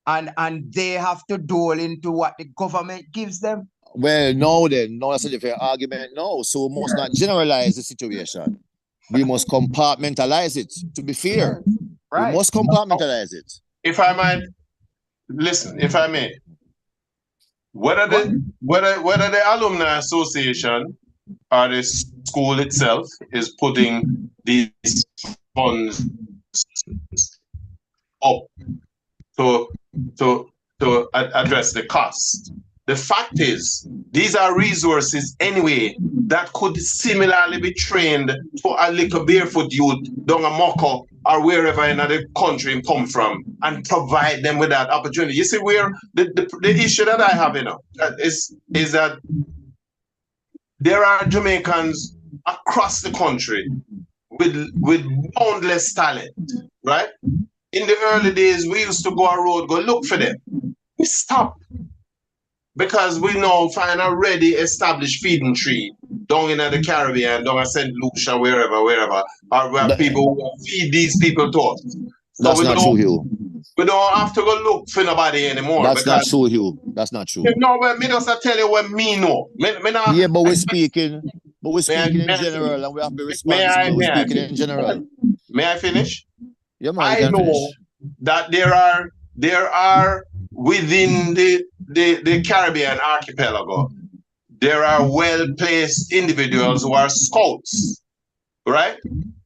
and they have to dole into what the government gives them. Well, no, that's a different argument. No, so we must not generalize the situation. We must compartmentalize it. To be fair, right. We must compartmentalize it. If I might listen, if I may, whether the alumni association or the school itself is putting these funds up to address the cost. The fact is, these are resources anyway that could similarly be trained for a little barefoot youth down a Moko or wherever in the country come from, and provide them with that opportunity. You see, where the issue that I have, is that there are Jamaicans across the country with boundless talent, right? In the early days, we used to go on road, go look for them. We stopped because we now find a ready established feeding tree down in the Caribbean, down in St. Lucia, wherever, or where people who feed these people to us. So that's not true, Hugh. We don't have to go look for nobody anymore. That's not true, Hugh. That's not true. No, me just tell you what me know. Yeah, but we're speaking in general, and we have to be responsible. We're speaking in general. May I finish? Yeah, man, you I can know finish. that there are within the Caribbean archipelago, there are well-placed individuals who are scouts, right?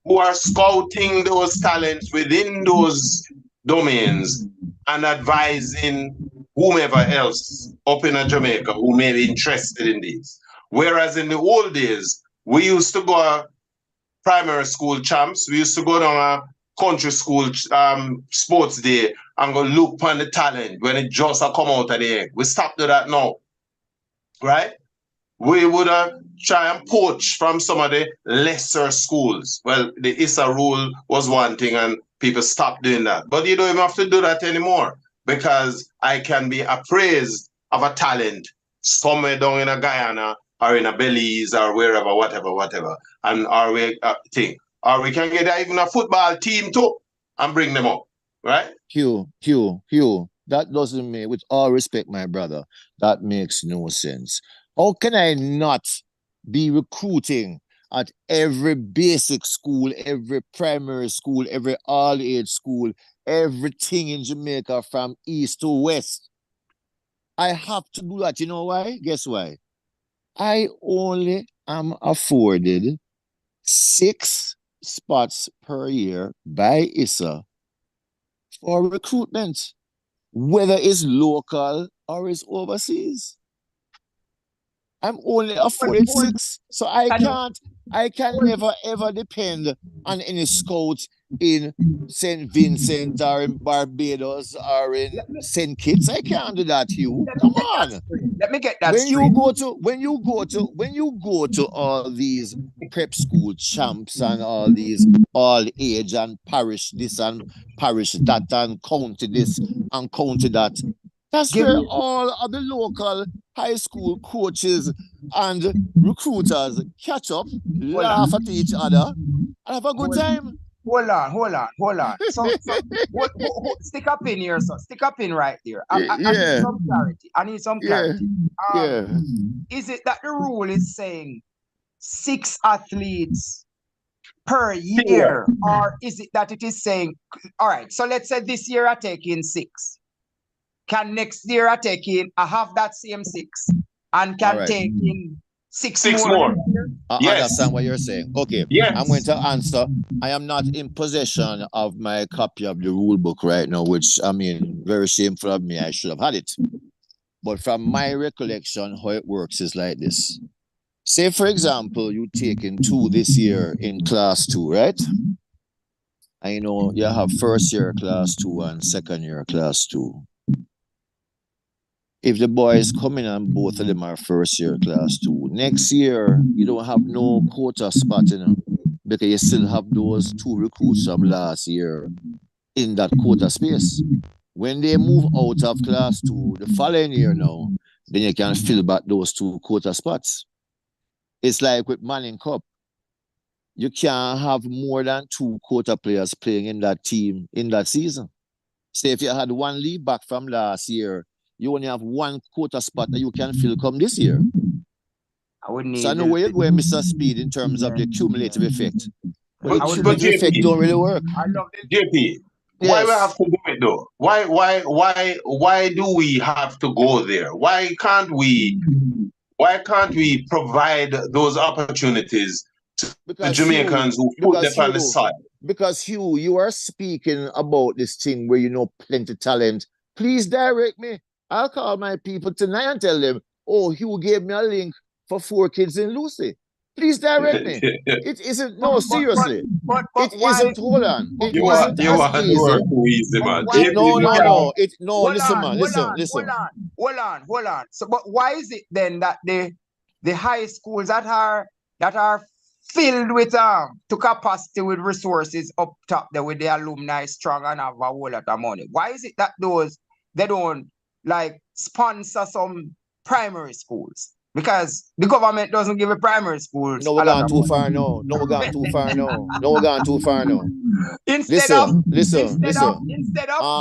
Who are scouting those talents within those domains and advising whomever else up in Jamaica who may be interested in these. Whereas in the old days, we used to go primary school champs. We used to go down a country school sports day and go look upon the talent when it just a come out of the egg. We stopped do that now, right? We would try and poach from some of the lesser schools. Well, the ISA rule was one thing and people stopped doing that. But you don't even have to do that anymore because I can be appraised of a talent somewhere down in a Guyana or in a Belize or wherever, whatever. And or we can get even a football team too and bring them up, right? Hugh, that doesn't make, with all respect, my brother, that makes no sense. How can I not be recruiting at every basic school, every primary school, every all-age school, everything in Jamaica from east to west? I have to do that. You know why? Guess why? I only am afforded 6 spots per year by ISA for recruitment, whether it's local or it's overseas. I'm only afforded 6, so I can never ever depend on any scout in St. Vincent or in Barbados or in St. Kitts. I can't do that, Hugh. Come on. Let me get that When straight. you go to all these prep school champs and all these all age and parish this and parish that and county this and county that, that's where all of the local high school coaches and recruiters catch up, laugh at each other, and have a good time. Hold on. So stick up in here, so stick up in right there. I need some clarity. I need some clarity. Is it that the rule is saying 6 athletes per year, or is it that it is saying, all right, so let's say this year I take in 6. Can next year I have that same 6 and can take in 6 more? I understand what you're saying. Okay. Yes. I'm going to answer. I am not in possession of my copy of the rule book right now, which, I mean, very shameful of me. I should have had it. But from my recollection, how it works is like this. Say, for example, you taken 2 this year in class 2, right? I know you have first year class 2 and second year class 2. If the boys come in and both of them are first year class 2, next year you don't have no quota spot, because you still have those 2 recruits from last year in that quota space. When they move out of class 2 the following year now, then you can fill back those 2 quota spots. It's like with Manning Cup. You can't have more than 2 quota players playing in that team in that season. Say if you had 1 leave back from last year, you only have 1 quota spot that you can fill come this year. So I know where you're going, Mr. Speed, in terms of the cumulative effect. But the cumulative effect don't really work. JP, why we have to do it though? Why do we have to go there? Why can't we provide those opportunities to the Jamaicans who put them on the side? Because Hugh, you are speaking about this thing where you know plenty talent. Please direct me. I'll call my people tonight and tell them, oh, Hugh gave me a link for 4 kids in Lucy. Please direct me. It isn't, no, seriously. It isn't, hold on. It isn't as easy. No, listen, man, listen. Hold on. So, but why is it then that the high schools that are filled with to capacity with resources up top there with the alumni strong and have a whole lot of money? Why is it that they don't like sponsor some primary schools? Because the government doesn't give a primary schools. No, we're going too far now. Instead of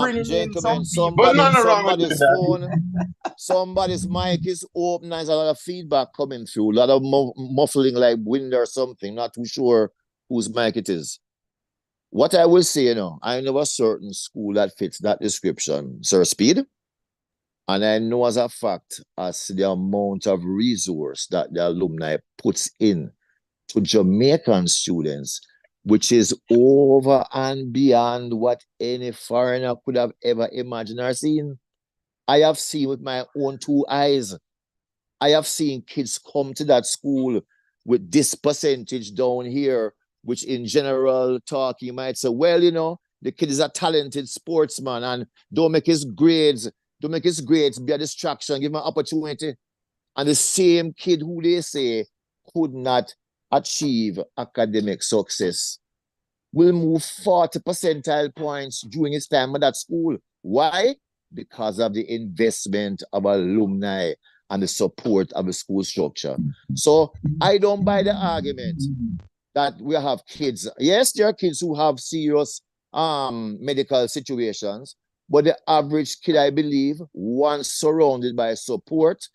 bringing in some somebody's phone, somebody's mic is open. There's a lot of feedback coming through, a lot of muffling like wind or something. Not too sure whose mic it is. What I will say, I know a certain school that fits that description, Sir Speed. And I know as a fact, as the amount of resource that the alumni puts in to Jamaican students, which is over and beyond what any foreigner could have ever imagined or seen. I have seen with my own two eyes. I have seen kids come to that school with this percentage down here, which in general talk, you might say, well, the kid is a talented sportsman and don't make his grades be a distraction, give him an opportunity. And the same kid who they say could not achieve academic success will move 40 percentile points during his time at that school. Why? Because of the investment of alumni and the support of the school structure. So I don't buy the argument that we have kids. Yes, there are kids who have serious medical situations, but the average kid, I believe, once surrounded by support,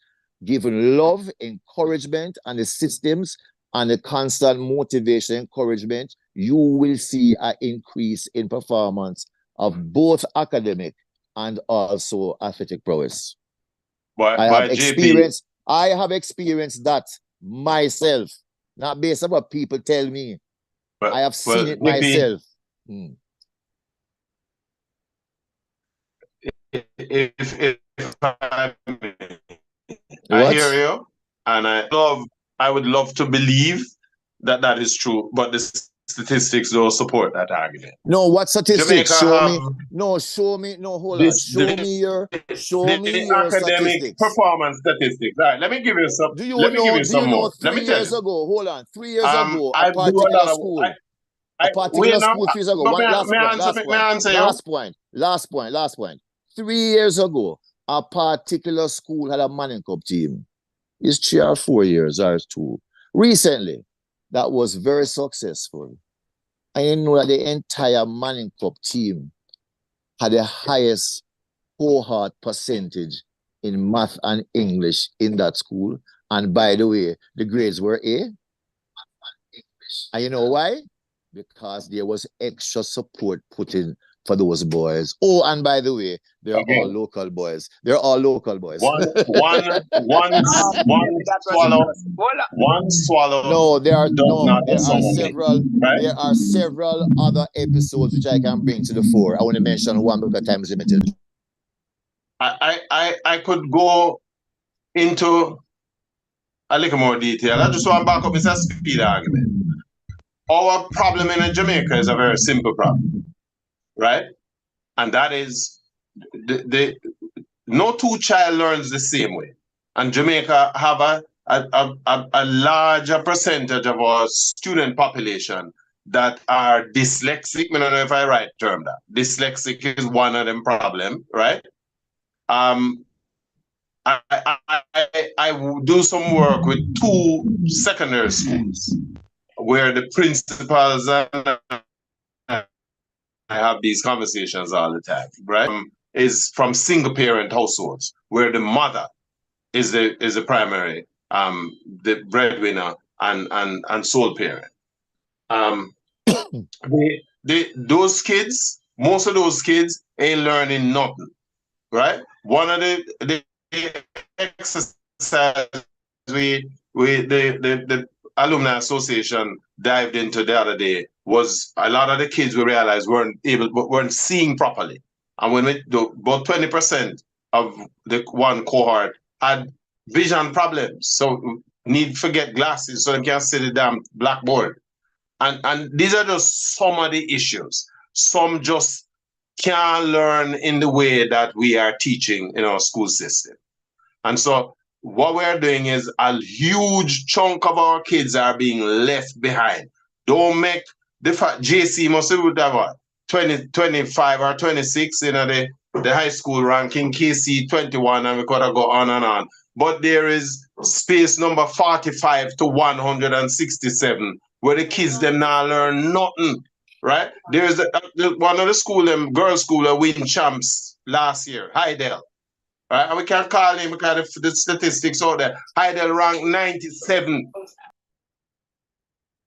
given love, encouragement, and the systems and the constant motivation, encouragement, you will see an increase in performance of both academic and also athletic prowess. I have experienced that myself, not based on what people tell me. I have seen it myself. If I hear you, and I would love to believe that that is true, but the statistics don't support that argument. No, what statistics? Show me your academic statistics. Performance statistics. All right, let me give you some. Do you know 3 years ago? Hold on, 3 years ago, a particular school. School 3 years ago. Last point. 3 years ago, a particular school had a Manning Cup team. It's 3 or 4 years or 2. Recently, that was very successful. I know that the entire Manning Cup team had the highest cohort percentage in math and English in that school. And by the way, the grades were A. And you know why? Because there was extra support put in for those boys. Oh, and by the way, they're all local boys. One swallow. No, there are several other episodes which I can bring to the fore. I want to mention one because time is limited. I could go into a little more detail. I just want to back up Mr. Speed argument. Our problem in Jamaica is a very simple problem, right? And that is no two child learns the same way. And Jamaica have a larger percentage of our student population that are dyslexic. I don't know if I right term that. Dyslexic is one of them problem, right? I do some work with 2 secondary schools where the principals and I have these conversations all the time, right? Is from single parent households where the mother is the primary, the breadwinner and sole parent. Those kids, most of those kids ain't learning nothing, right? One of the exercises the Alumni Association dived into the other day was a lot of the kids we realized weren't seeing properly. And when about 20% of the one cohort had vision problems, so need to get glasses so they can see the damn blackboard. And these are just some of the issues. Some just can't learn in the way that we are teaching in our school system. And so what we're doing is a huge chunk of our kids are being left behind. Don't make the fact JC must have what 20, 25 or 26 in the high school ranking, KC 21, and we could have go on and on. But there is space number 45 to 167 where the kids them now learn nothing, right? There's one of the school, girls' school, win champs last year, Heidel. Right? And we can call him because the statistics out there. Heidel ranked 97.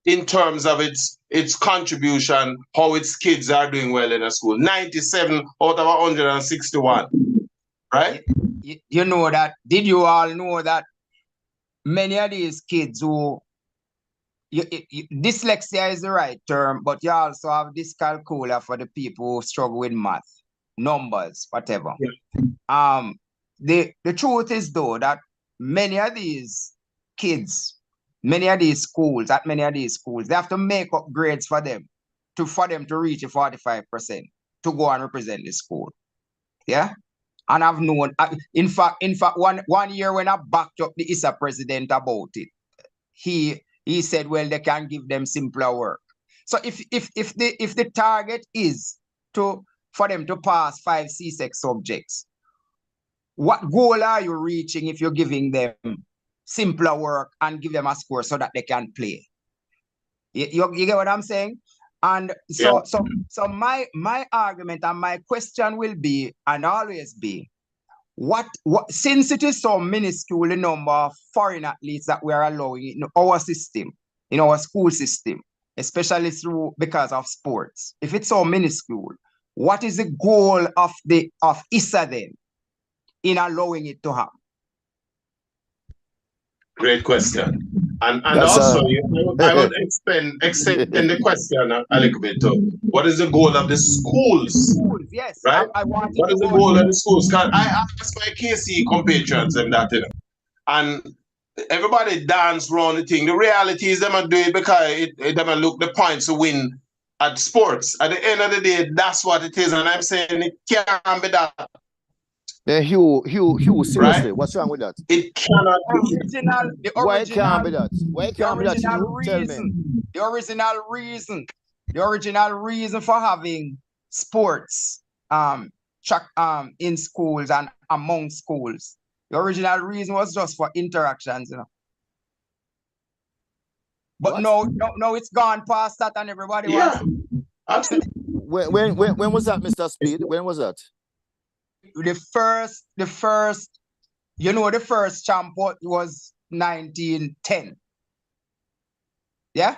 in terms of its contribution, how its kids are doing well in a school. 97 out of 161, right? You know that, did you all know that many of these kids who, dyslexia is the right term, but you also have dyscalculia for the people who struggle with math, numbers, whatever. Yeah. The truth is though that many of these kids, many of these schools, they have to make up grades for them to reach a 45% to go and represent the school. Yeah. And I've known, in fact, one year when I backed up the ISA president about it, he said, well, they can give them simpler work. So if the target is for them to pass 5 CSEC subjects, what goal are you reaching if you're giving them simpler work and give them a score so that they can play? You get what I'm saying? And so my argument and my question will be, and always be, what since it is so minuscule the number of foreign athletes that we are allowing in our system, in our school system, especially because of sports, if it's so minuscule, what is the goal of ISA then in allowing it to happen? Great question. And also, I would extend the question a little bit too. What is the goal of the schools? Yes, right? What is the goal of the schools? Because I asked my KC compatriots them that, and everybody dance around the thing. The reality is, them do it because them look the points to win at sports. At the end of the day, that's what it is, and I'm saying it can't be that. Then Hugh, seriously, right? What's wrong with that? It cannot be. Why can't be that? Why can't be that? You tell me. The original reason for having sports in schools and among schools. The original reason was just for interactions, But no, it's gone past that, and everybody wants. Absolutely. When was that, Mr. Speed? When was that? The first, the first champ was 1910. Yeah?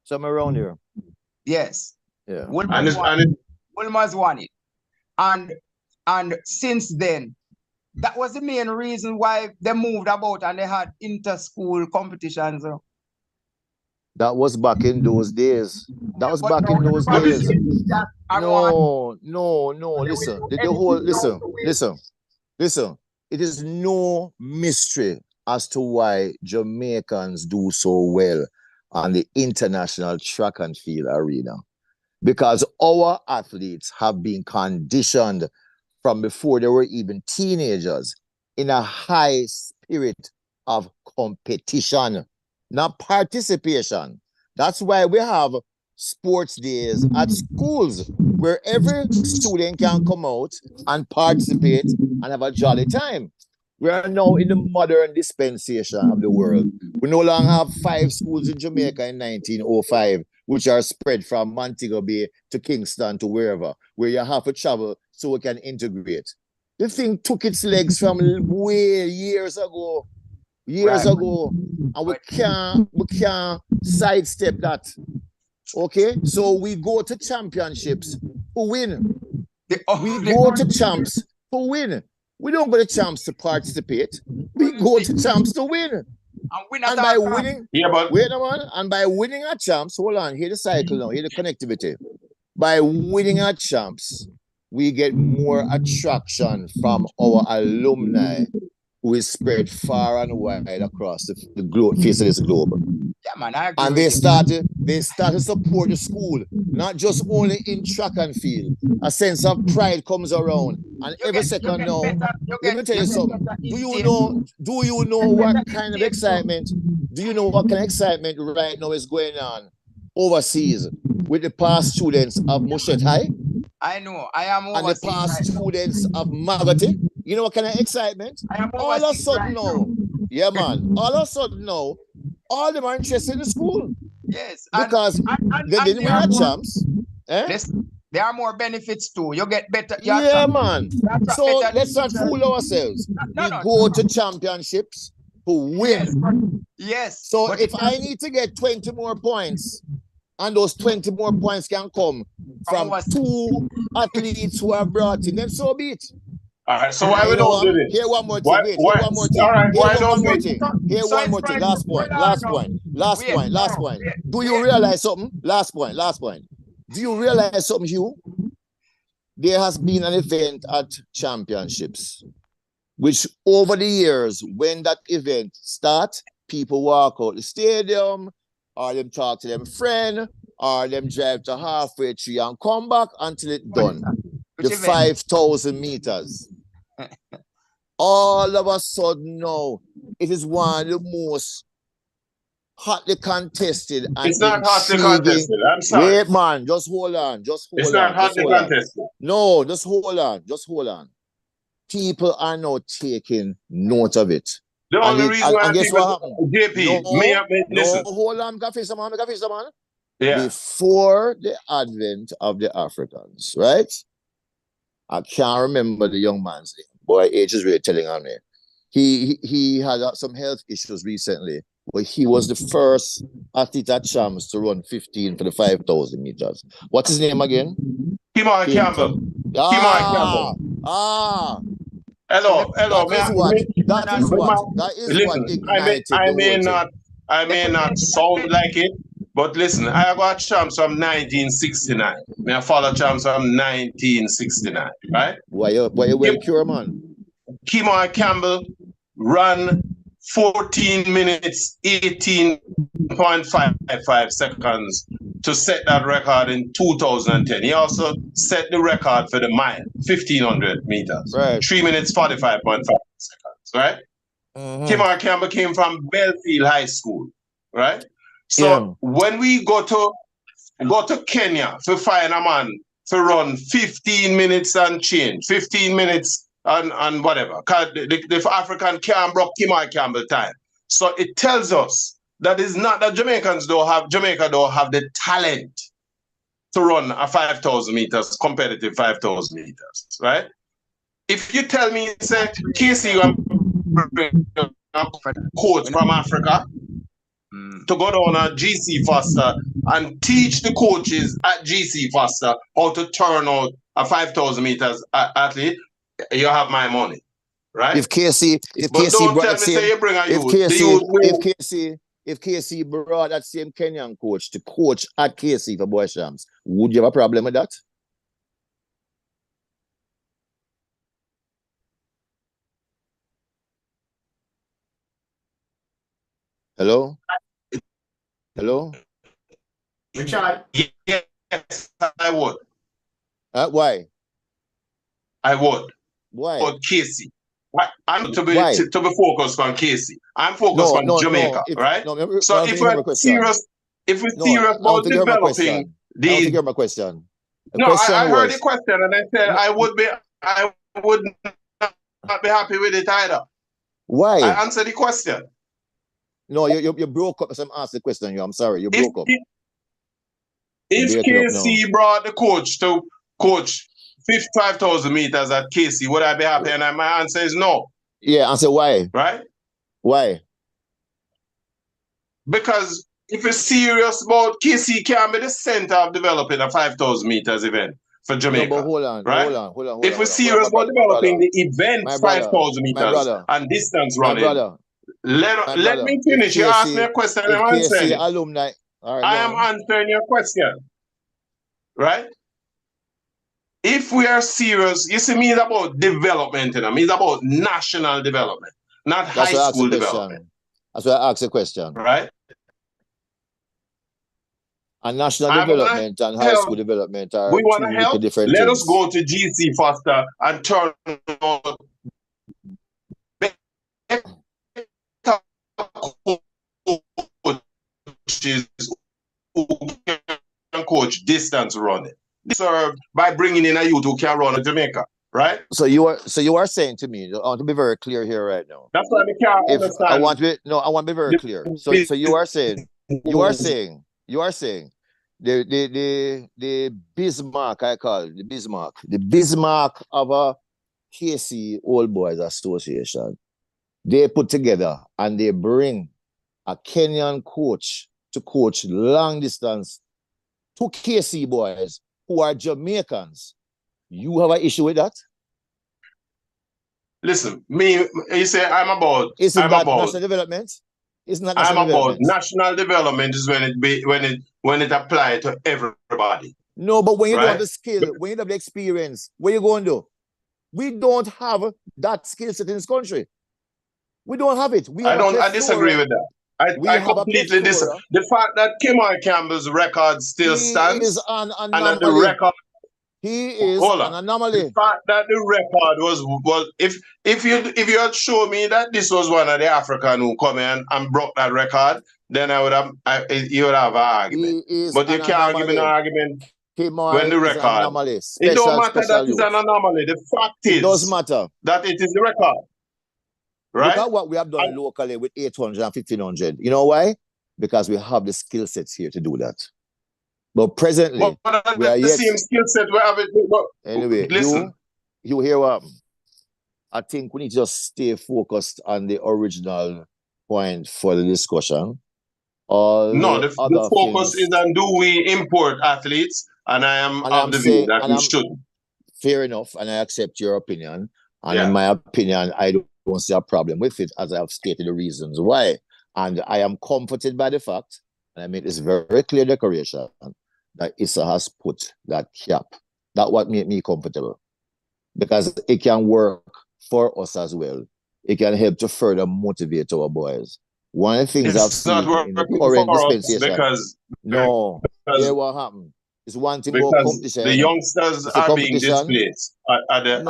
Somewhere around here. Yes. Yeah. Wilma's won it. And since then, that was the main reason why they moved about and they had inter-school competitions. That was back in those days. No. Listen. It is no mystery as to why Jamaicans do so well on the international track and field arena. Because our athletes have been conditioned from before they were even teenagers in a high spirit of competition, not participation. That's why we have sports days at schools where every student can come out and participate and have a jolly time. We are now in the modern dispensation of the world. We no longer have 5 schools in Jamaica in 1905, which are spread from Montego Bay to Kingston to wherever, where you have to travel so we can integrate. The thing took its legs from years ago, and we can't sidestep that. Okay, so we go to championships to win. We go to champs to win. We don't go to champs to participate. We go to champs to win. And by winning, and by winning at champs, hold on, hear the cycle now, hear the connectivity. By winning at champs, we get more attraction from our alumni who is spread far and wide across the globe, face of this globe. Yeah, man, I agree. And they started to support the school, not just only in track and field. A sense of pride comes around, and every second now. Let me tell you something. Do you know what kind of excitement? Do you know what kind of excitement right now is going on overseas with the past students of Mushet High? I know. I am overseas. And the past students of Magati. You know what kind of excitement? All of a sudden now, yeah, man. All of a sudden now, all them are interested in the school. Yes. Because they didn't win at champs. There are more benefits too. You get better. Yeah, man. So let's not fool ourselves. We go to championships who win. Yes. So but if I need to get 20 more points, and those 20 more points can come from two athletes who have brought in, then so be it. All right, so why And we you know don't do what? this? Here one more Why, thing. Wait, why, here one more thing. all right, Here why one don't more we? thing. Here So one it's more thing. right. Last point. Hold on Last now. point. Last Wait, point. Last no, point. wait, Do you wait. realize something? Last point. Last point. Do you realize something, Hugh? There has been an event at championships, which over the years, when that event starts, people walk out the stadium, or them talk to them friend, or them drive to halfway tree and come back until it's done. Which The event? 5,000 meters. All of a sudden now, it is one of the most hotly contested and It's not hotly intriguing. contested. I'm sorry. Wait, man, just hold on. Just hold It's on. not Just hotly hold on. contested. No, just hold on. Just hold on. People are now taking note of it. The And, only it, reason why and guess people, what happened? JP, listen. Hold on, man. Yeah. Before the advent of the Africans, right? I can't remember the young man's name. Boy, age is really telling on me. He had some health issues recently, but he was the first athlete at Champs to run 15 for the 5,000 meters. What's his name again? Kimon Campbell. Ah, Kimon Campbell. Hello. Hello. That is what ignited I the may whole not, thing. I may not sound like it, but listen, I got champs from 1969. I follow champs from 1969, right? Why you well cure, man? Kimon Campbell ran 14 minutes, 18.55 seconds to set that record in 2010. He also set the record for the mile, 1,500 meters. Right. 3 minutes, 45.5 seconds, right? Kimon Campbell came from Belfield High School, right? So when we go to Kenya to find a man to run 15 minutes and change, 15 minutes and whatever, because the African can't block Kimon Campbell time. So it tells us that it's not that Jamaica don't have the talent to run a 5,000 meters, competitive 5,000 meters, right? If you tell me, say, Casey, you are a coach from Africa to go down at GC Foster and teach the coaches at GC Foster how to turn out a 5,000 meters athlete, you have my money, right? If Casey brought that same Kenyan coach to coach at Casey for Boy Shams, would you have a problem with that? Hello? Richard? Yes, I would. Why? I would. Why? But Casey. I'm to be focused on Casey. I'm focused on Jamaica, right? So if we're serious about developing the. I don't think you heard my question. I heard the question and I said I would not be happy with it either. Why? I answered the question. No, you broke up as I'm asking the question. I'm sorry, you broke up. If KC brought the coach to coach 55,000 meters at KC, would I be happy? And my answer is no. Yeah, answer why? Right? Why? Because if it's serious about KC can be the center of developing a 5,000 meters event for Jamaica. No, but hold on. If we're serious about developing the event 5,000 meters and distance running, let me finish. You asked me a question and I'm answering it. Alumni. I am answering your question. Right? If we are serious, you see, me is about development, me is about national development, not high school development. That's why I asked the question. Right? And national development and high school development are we want to help. Different Let things. us go to GC Foster and turn on coaches who can coach distance running. Served by bringing in a youth who can run in Jamaica, right? So you are saying to me, I want to be very clear here right now. That's why I can't understand. I want to be very clear. So you are saying the Bismarck, I call it the Bismarck of a KC Old Boys Association they put together and they bring a Kenyan coach to coach long distance to KC boys who are Jamaicans, you have an issue with that? Listen, you say Isn't that national development? Isn't that national I'm about development? national development is when it apply to everybody. No, but when you don't have right? the skill, when you don't have the experience, what you going to do? We don't have that skill set in this country. We don't have it. I disagree with that. I completely disagree. The fact that Kimar Campbell's record still stands is an anomaly. and that the record he is an anomaly. The fact that the record was if you had shown me that this was one of the African who come in and broke that record, then you would have an argument. But you can't give me an argument when the record. It don't matter that it's an anomaly. The fact is, it does matter that it is the record. Right? Look at what we have done locally with 800 and 1500. You know why? Because we have the skill sets here to do that. But presently, we are the same skill set we have it. Anyway, listen. You hear what? I think we need to just stay focused on the original point for the discussion. The focus is on, do we import athletes? And I am of the view that we shouldn't. Fair enough, and I accept your opinion. And in my opinion, I don't see a problem with it, as I have stated the reasons why. And I am comforted by the fact, and I make this very clear declaration, that Issa has put that cap. That's what made me comfortable. Because it can work for us as well. It can help to further motivate our boys. One of the things I've seen in the current dispensation, hear what happened. It's one thing about competition. The youngsters are being displaced. I don't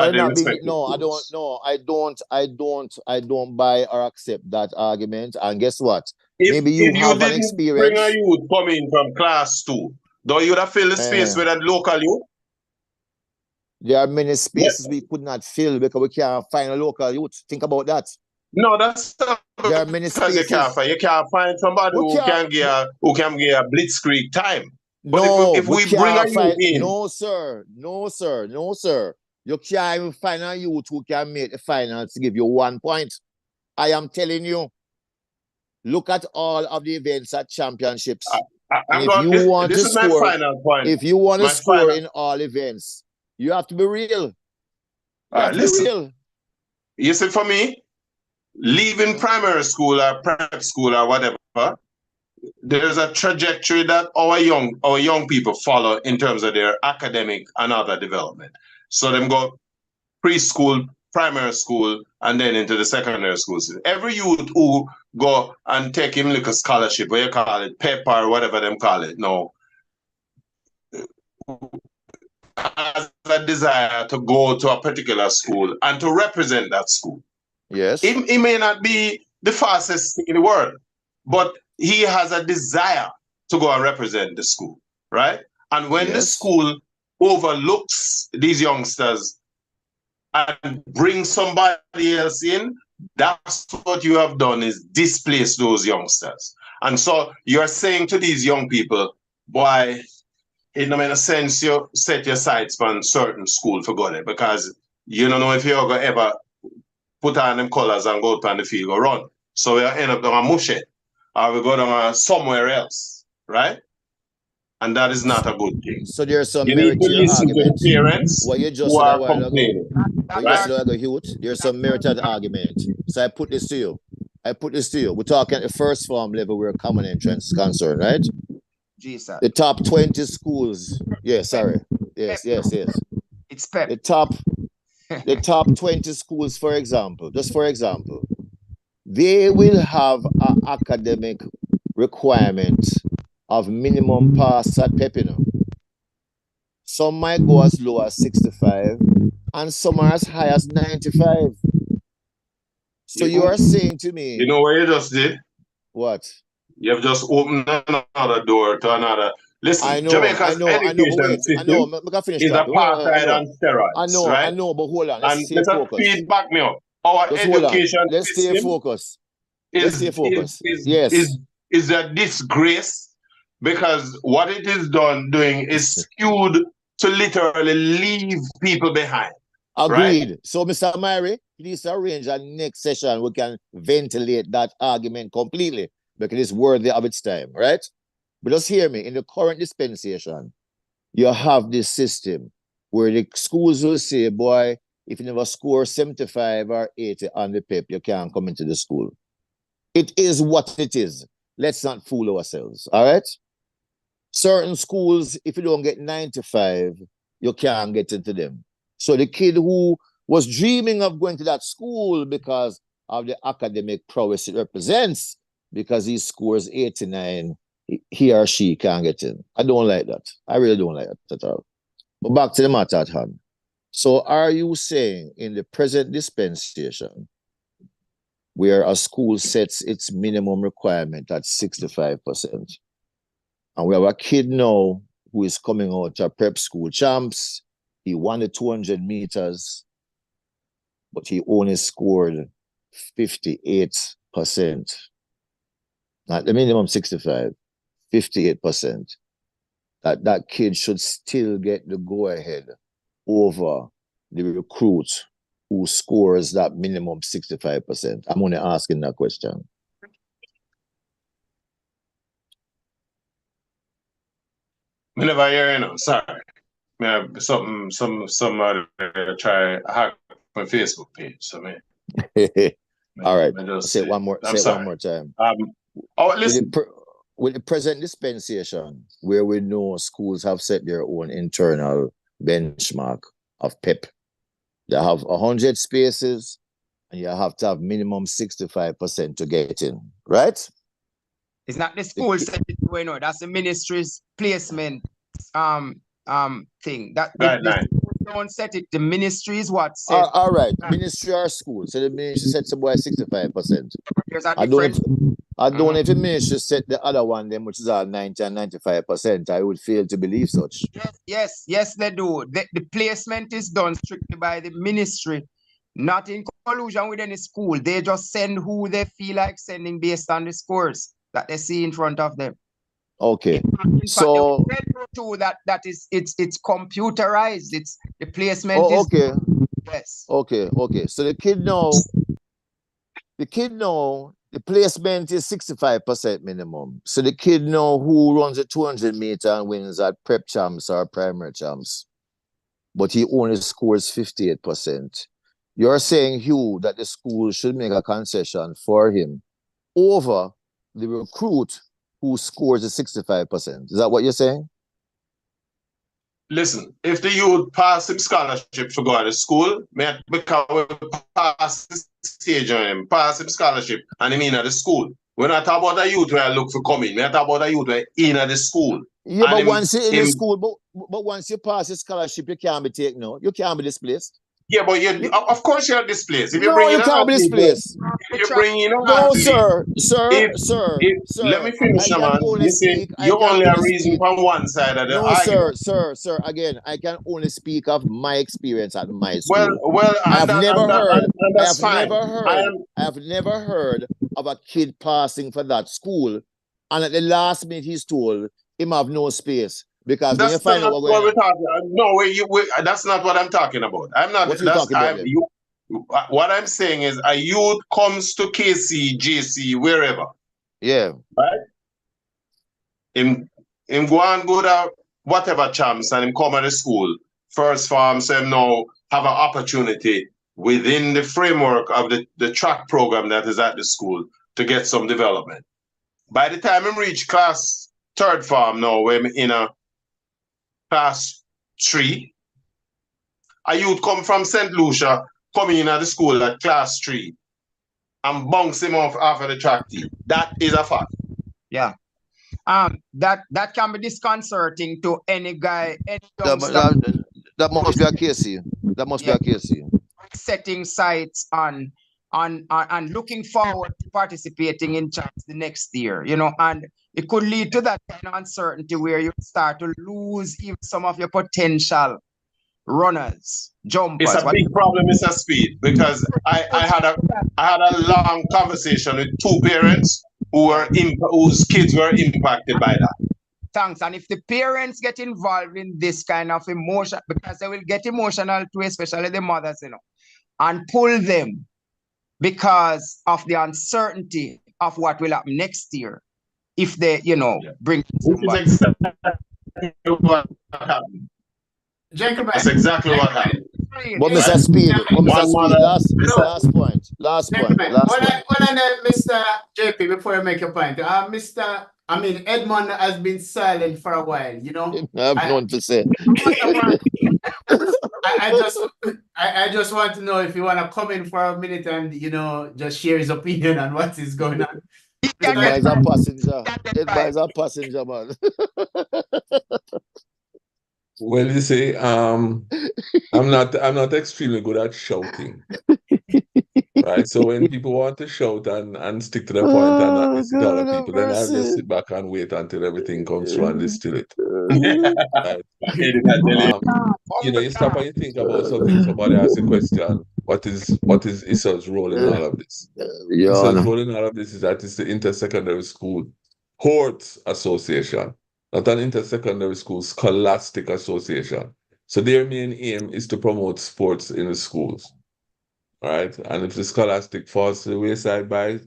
buy or accept that argument. And guess what? Maybe you have an experience. Bring a youth coming from class 2, though you'd have filled the space with a local youth. There are many spaces we could not fill because we can't find a local youth. Think about that. No, that's not there are many spaces. You can't find somebody who can give a blitzkrieg time. But no, if we bring a youth in. No, sir. You can't even find a youth who can make the finals to give you 1 point. I am telling you. Look at all of the events at championships. If you want to score in all events, you have to be real. Listen. You see, for me, leaving primary school or prep school or whatever, there's a trajectory that our young people follow in terms of their academic and other development. So them go preschool, primary school, and then into the secondary schools. Every youth who go and take him like a scholarship, what you call it, PEP or whatever them call it, no, has a desire to go to a particular school and to represent that school. Yes. He may not be the fastest in the world, but he has a desire to go and represent the school, right? And when the school overlooks these youngsters and brings somebody else in, that's what you have done, is displace those youngsters. And so you're saying to these young people, boy, in a sense, you set your sights on certain school for going there, because you don't know if you're going to ever put on them colors and go out on the field or run. So we end up down a mush it, or we go down somewhere else, right? And that is not a good thing. So there's some merit to your argument. What you just said a while ago. There's some merit to the argument. So I put this to you. We're talking at the first form level where common entrance is concerned, right? Jesus. The top 20 schools. Yes. It's PEP. The top 20 schools, for example, they will have an academic requirement of minimum pass at PEP. Some might go as low as 65 and some are as high as 95. So you are saying to me... You know what you just did? What? You have just opened another door to another... Listen, Jamaica's education system is apartheid on steroids, right? I know, but hold on. Let's stay focused. Feedback me up. Our education Let's stay focused. Is a disgrace, because what it is doing is skewed to literally leave people behind. Agreed. Right? So, Mr. Myrie, please arrange a next session we can ventilate that argument completely because it's worthy of its time, right? But just hear me, in the current dispensation, you have this system where the schools will say, boy, if you never score 75 or 80 on the PEP, you can't come into the school. It is what it is. Let's not fool ourselves, all right? Certain schools, if you don't get 95, you can't get into them. So the kid who was dreaming of going to that school because of the academic prowess it represents, because he scores 89, he or she can't get in. I don't like that. I really don't like that at all. But back to the matter at hand. So are you saying in the present dispensation, where a school sets its minimum requirement at 65%, and we have a kid now who is coming out to prep school champs, he won the 200 meters, but he only scored 58%. Not the minimum 65, 58%. That kid should still get the go-ahead over the recruit who scores that minimum 65%. I'm only asking that question. Me never hear, you know, sorry. Somebody try hack my Facebook page. So All right. say One more time. Listen. With the present dispensation, where we know schools have set their own internal benchmark of PEP, they have 100 spaces, and you have to have minimum 65% to get in, right? It's not the school set it, you know, that's the ministry's placement thing. That the don't set it. The ministry is what set. All right, ministry or school. So the ministry sets about 65%. There's a difference. I don't know if the ministry set the other one, then which is all 90 and 95%. I would fail to believe such. Yes, they do. The placement is done strictly by the ministry, not in collusion with any school. They just send who they feel like sending based on the scores that they see in front of them. Okay. So that is it's computerized. It's the placement is okay. Yes. Okay. So the kid know the placement is 65% minimum. So the kid know who runs a 200 meter and wins at prep champs or primary champs. But he only scores 58%. You're saying, Hugh, that the school should make a concession for him over the recruit who scores a 65%. Is that what you're saying? Listen, if the youth pass him scholarship for going to school, because we pass the stage on him, pass him scholarship, and him in at the school. We're not talking about a youth where I look for coming. We're talking about a youth where in at the school. Yeah, but once you're in the school, but once you pass the scholarship, you can't be taken out. You can't be displaced. Yeah, but of course you're displaced. If you no, bring you in can't be displaced. If you bring in no, sir. Let me finish, man. You say you only a reason from one side of the argument. Sir. Again, I can only speak of my experience at my school. Well, I have never heard of a kid passing for that school, and at the last minute he's told him have no space. Because that's when you find out what we're talking about. That's not what I'm talking about. I'm not. What you talking about? What I'm saying is a youth comes to KC, JC, wherever. Yeah. Right? Him go and go to whatever champs and him come to the school. First form, so him now have an opportunity within the framework of the track program that is at the school to get some development. By the time him reach class third form now, when in a class 3, a youth come from St. Lucia, coming in at the school at class 3 and bounce him off after the track team. That is a fact. Yeah. That can be disconcerting to any guy, any that must be a KC. That must be a KC. Setting sights on looking forward to participating in champs the next year, you know, and it could lead to that kind of uncertainty where you start to lose even some of your potential runners, jumpers. It's a big problem, Mr. Speed, because I had a long conversation with two parents whose kids were impacted by that. thanks. And if the parents get involved in this kind of emotion, because they will get emotional too, especially the mothers, and pull them because of the uncertainty of what will happen next year if they, bring This is somebody. exactly what happened. Gentlemen, That's exactly what happened. But Hey, Mr. Speed, One mother, last point. gentlemen, Last point. Mr. JP, before you make your point, Edmond has been silent for a while, I have I, none to say. I just want to know if you want to come in for a minute and, just share his opinion on what is going on. Advise a passenger. Advise a passenger, man. Well, you see, I'm not extremely good at shouting. Right. So when people want to shout and stick to the point and not listen to other people, then I'll just sit back and wait until everything comes through and distill it. Right. You stop and you think about something. Somebody asks a question, what is ISSA's role in all of this? ISSA's role in all of this is that it's the Intersecondary School Sports Association, not an intersecondary school scholastic association. So their main aim is to promote sports in the schools. Right? And if the scholastic falls to the wayside by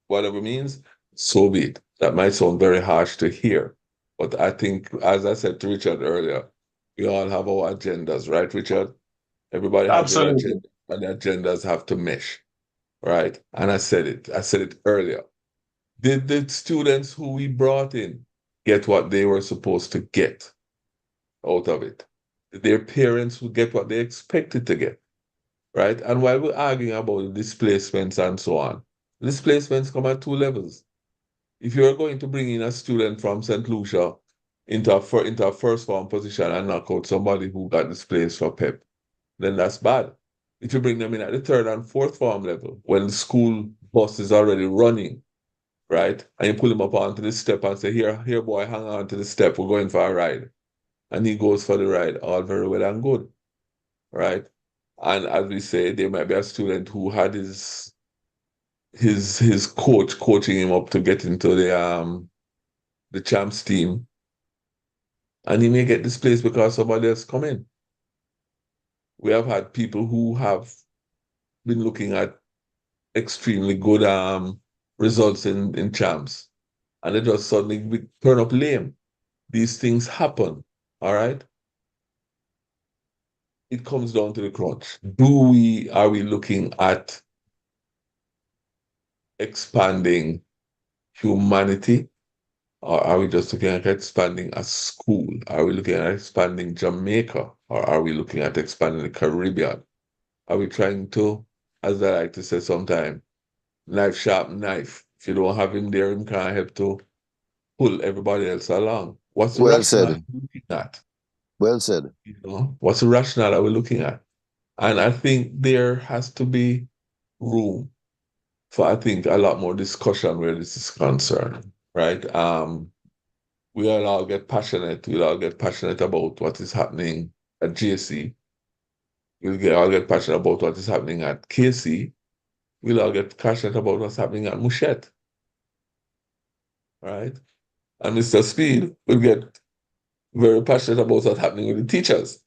whatever means, so be it. That might sound very harsh to hear. But I think, as I said to Richard earlier, we all have our agendas, right, Richard? Everybody has their agenda, and the agendas have to mesh, right? And I said it earlier. Did the students who we brought in get what they were supposed to get out of it? Did their parents who get what they expected to get? Right? And while we're arguing about displacements and so on, displacements come at two levels. If you're going to bring in a student from St. Lucia into a first form position and knock out somebody who got displaced for PEP, then that's bad. If you bring them in at the third and fourth form level, when the school bus is already running, right? And you pull him up onto the step and say, here, boy, hang on to the step, we're going for a ride. And he goes for the ride, all very well and good, right? And as we say, there might be a student who had his coach coaching him up to get into the champs team, and he may get displaced because somebody else come in. We have had people who have been looking at extremely good results in champs, and they just suddenly turn up lame. These things happen, all right? It comes down to the crunch. Are we looking at expanding humanity, or are we just looking at expanding a school? Are we looking at expanding Jamaica, or are we looking at expanding the Caribbean? Are we trying to, as I like to say sometimes, knife sharp knife? If you don't have him there, him can't help to pull everybody else along. What's the rationale we're looking at? Well said. What's the rationale that we're looking at? And I think there has to be room for, I think, a lot more discussion where this is concerned, right? We'll all get passionate. We'll all get passionate about what is happening at GSC. All get passionate about what is happening at KC. We'll all get passionate about what's happening at Mouchette, right? And Mr. Speed will get very passionate about what's happening with the teachers,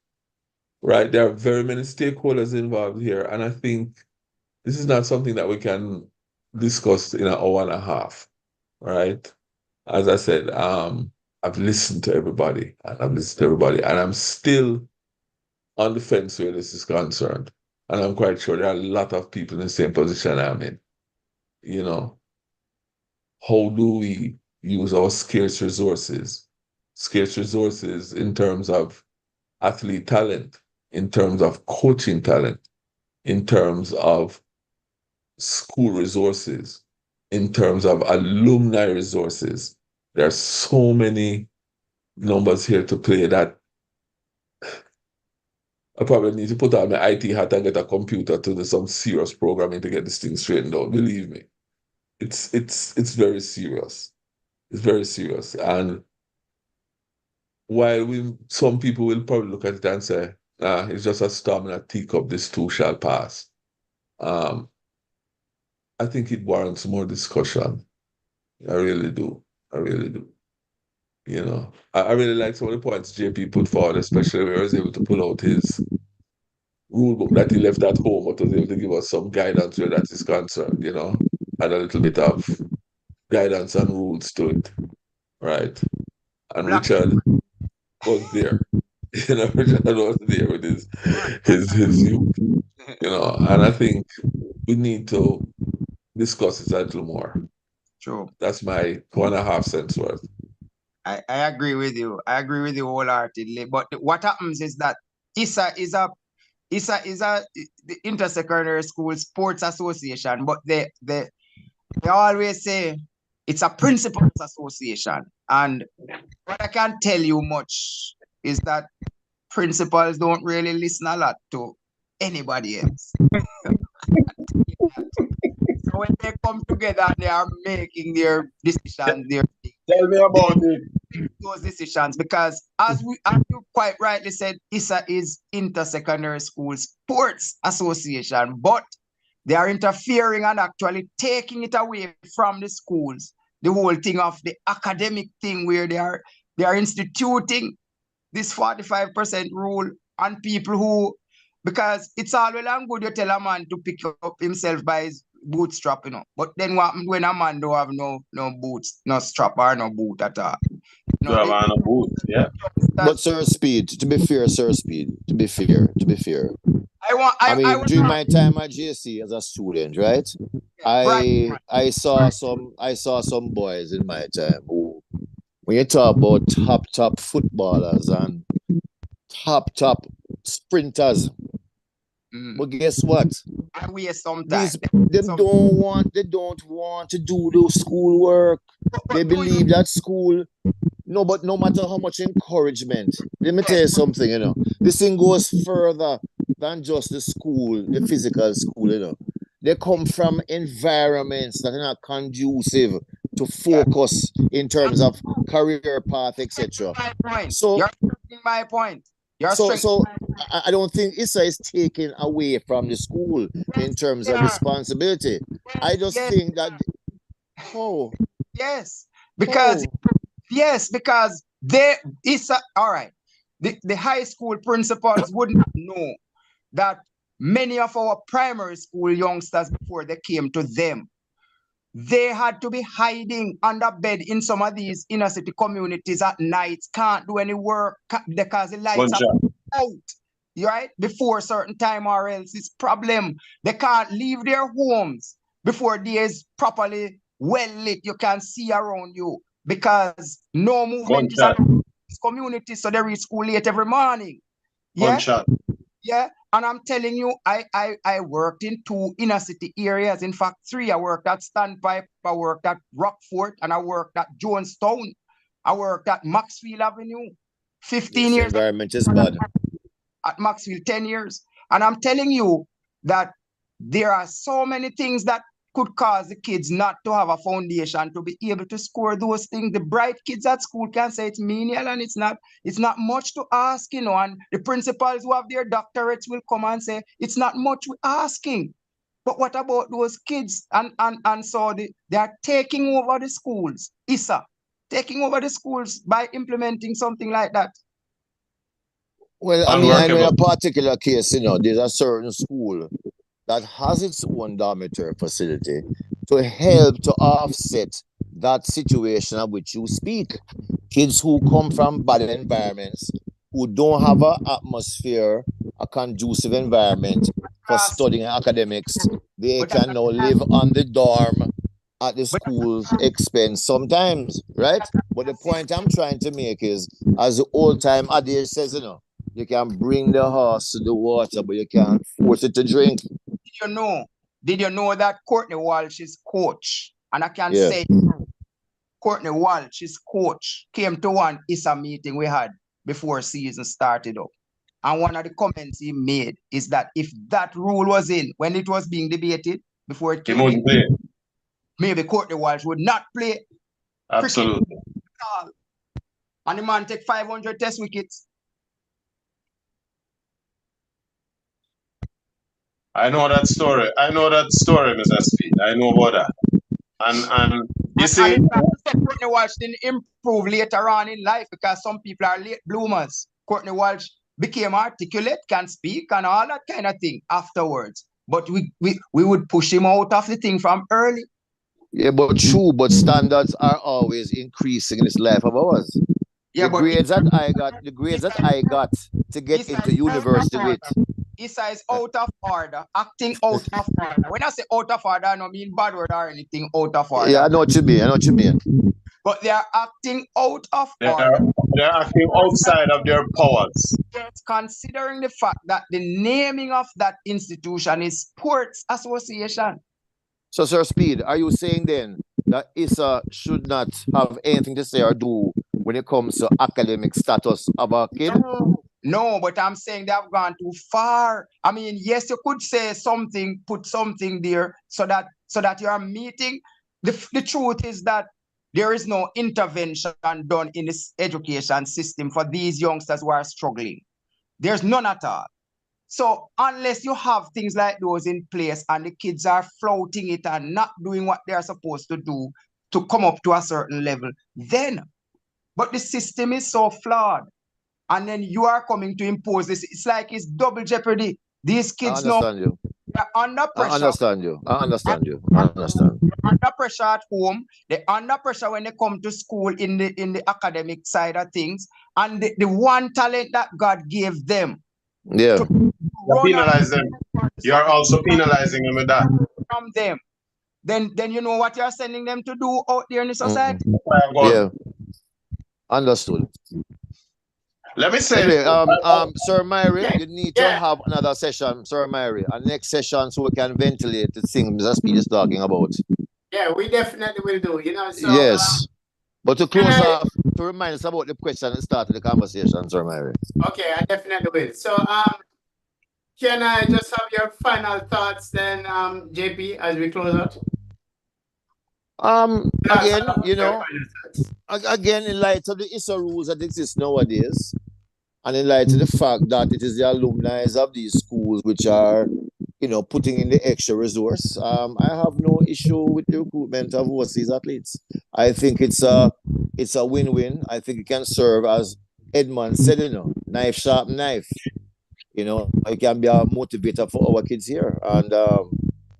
right? There are very many stakeholders involved here, and I think this is not something that we can discuss in an hour and a half, right? As I said, I've listened to everybody, and I'm still on the fence where this is concerned. And I'm quite sure there are a lot of people in the same position I'm in. How do we use our scarce resources? Scarce resources in terms of athlete talent, in terms of coaching talent, in terms of school resources, in terms of alumni resources. There are so many numbers here to play that I probably need to put on my IT hat and get a computer to do some serious programming to get this thing straightened out. Believe me, it's very serious. It's very serious. And while some people will probably look at it and say, it's just a storm in a teacup, this too shall pass. I think it warrants more discussion. I really do. I really do. You know, I really like some of the points JP put forward, especially where he was able to pull out his rule book that he left at home, but was able to give us some guidance where that is concerned, you know, had a little bit of guidance and rules to it, right? And Black- Richard was there. You know, Richard was there with his youth, you know, and I think we need to discuss it a little more. True. That's my 1.5 cents worth. I agree with you. I agree with you wholeheartedly. But what happens is that ISA is the Intersecondary School Sports Association, but they always say it's a principals association. And what I can tell you much is that principals don't really listen a lot to anybody else. So when they come together and they are making their decisions, Tell me about it. those decisions, because as you quite rightly said, ISA is Intersecondary School Sports Association, but they are interfering and actually taking it away from the schools. The whole thing of the academic thing where they are instituting this 45% rule on people who, because it's all well and good you tell a man to pick up himself by his bootstrap, you know. But then what happens when a man don't have no boots, no strap or no boot at all? You know, Have on a boot, yeah. But Sir Speed, to be fair, during my time at JC as a student, right? I saw some boys in my time who, when you talk about top footballers and top sprinters, but guess what? They don't want to do the schoolwork. They believe that school. No, but no matter how much encouragement, let me tell you something, you know. This thing goes further than just the school, the physical school, you know. They come from environments that are not conducive to focus in terms of career path, etc. So you're stressing my point. So I don't think ISA is taken away from the school in terms of responsibility. I just think that because ISA, all right. The high school principals wouldn't know that many of our primary school youngsters, before they came to them, they had to be hiding under bed in some of these inner city communities at night, can't do any work because the lights are out, right? Before a certain time, or else it's problem. They can't leave their homes before day is properly well lit. You can see around you because no movement is in this community, so they reach school late every morning. Yeah, and I'm telling you, I worked in 2 inner city areas. In fact, 3. I worked at Standpipe, I worked at Rockfort, and I worked at Jonestown. I worked at Maxfield Avenue. 15 years. Environment is bad. At Maxfield, 10 years. And I'm telling you that there are so many things that could cause the kids not to have a foundation to be able to score those things. The bright kids at school can say it's menial and it's not much to ask, you know, and the principals who have their doctorates will come and say it's not much we're asking. But what about those kids? And so they are taking over the schools, ISA, taking over the schools by implementing something like that. Well, I mean, I know in a particular case, you know, there's a certain school that has its own dormitory facility to help to offset that situation of which you speak. Kids who come from bad environments, who don't have an atmosphere, a conducive environment for studying academics, they can now live on the dorm at the school's expense sometimes, right? But the point I'm trying to make is, as the old time adage says, you know, you can bring the horse to the water, but you can't force it to drink. Did you know that Courtney Walsh's coach, and I can say Courtney Walsh's coach came to one ISA meeting we had before season started up. And one of the comments he made is that if that rule was in, when it was being debated, before it came in, maybe Courtney Walsh would not play. Absolutely. And the man take 500 test wickets. I know that story, Mr. Speed. I know about that. And you see, Courtney Walsh didn't improve later on in life because some people are late bloomers. Courtney Walsh became articulate, can speak, and all that kind of thing afterwards. But we would push him out of the thing from early. Yeah, but true, but standards are always increasing in this life of ours. Yeah, the grades that I got to get into university with. Issa is out of order, acting out of order. When I say out of order, I don't mean bad word or anything out of order. Yeah, I know what you mean. But they are acting out of They're acting outside of their powers. Considering the fact that the naming of that institution is Sports Association. So, Sir Speed, are you saying then that Issa should not have anything to say or do when it comes to academic status of a kid? No, but I'm saying they have gone too far. I mean, yes, you could say something, put something there so that you are meeting. The truth is that there is no intervention done in this education system for these youngsters who are struggling. There's none at all. So unless you have things like those in place and the kids are flouting it and not doing what they are supposed to do to come up to a certain level, then, but the system is so flawed. And then you are coming to impose this. It's like it's double jeopardy. These kids know they're under pressure. I understand you. They're under pressure at home. They're under pressure when they come to school in the academic side of things. And the one talent that God gave them. Yeah. You penalize them. You're also penalizing them with that. From them. Then you know what you're sending them to do out there in the society? Yeah. Understood. Let me say, anyway, Sir Myrie, you need to have another session, Sir Myrie, a next session so we can ventilate the things Mr. Speed is talking about. Yeah, we definitely will do. You know, so yes. But to close off, to remind us about the question and start the conversation, Sir Myrie. Okay, I definitely will. So, can I just have your final thoughts then, JP, as we close out? Again, you know, again, in light of the ISA rules that exist nowadays, and in light of the fact that it is the alumni of these schools which are, you know, putting in the extra resource, I have no issue with the recruitment of overseas athletes. I think it's a win-win. I think it can serve, as Edmund said, you know, knife sharp knife. You know, it can be a motivator for our kids here, and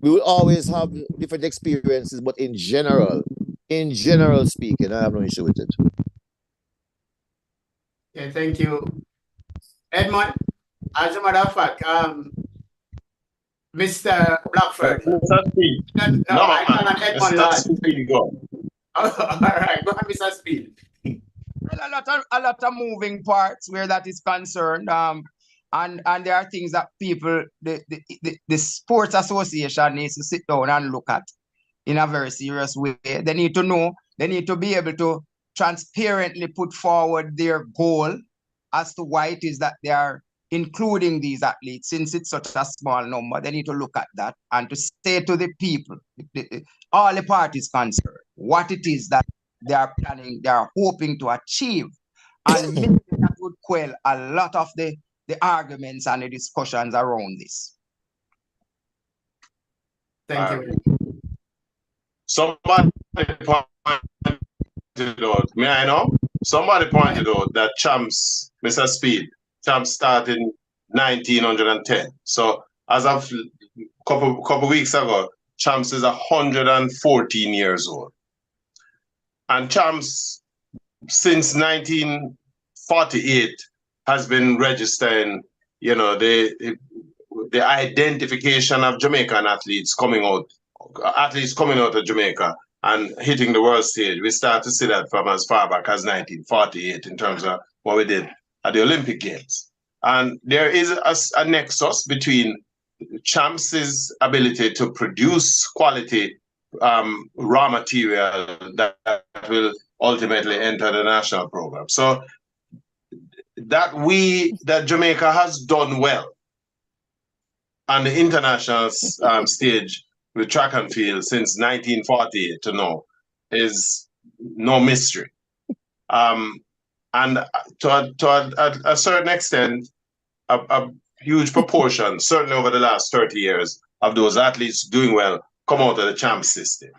we will always have different experiences, but in general speaking, I have no issue with it. Yeah, thank you, Edmund. As a matter of fact, Mr. Blackford. Mr. Speed. No, I cannot Edmund. Mr. Speed, go. All right, go on, Mr. Speed. Well, a lot of moving parts where that is concerned. And there are things that people, the sports association needs to sit down and look at in a very serious way. They need to know, they need to be able to transparently put forward their goal as to why it is that they are including these athletes. Since it's such a small number, they need to look at that and to say to the people, all the parties concerned, what it is that they are planning, they are hoping to achieve. And maybe that would quell a lot of the arguments and the discussions around this. Thank you. Somebody pointed out, may I know? Somebody pointed out that Champs, Mr. Speed, Champs started in 1910. So as of couple weeks ago, Champs is 114 years old. And Champs, since 1948, has been registering, you know, the identification of Jamaican athletes coming out of Jamaica and hitting the world stage. We start to see that from as far back as 1948 in terms of what we did at the Olympic Games. And there is a nexus between Champs' ability to produce quality raw material that will ultimately enter the national program. So that Jamaica has done well on the international stage with track and field since 1948 to now is no mystery. And to a certain extent, a huge proportion, certainly over the last 30 years, of those athletes doing well come out of the Champs system.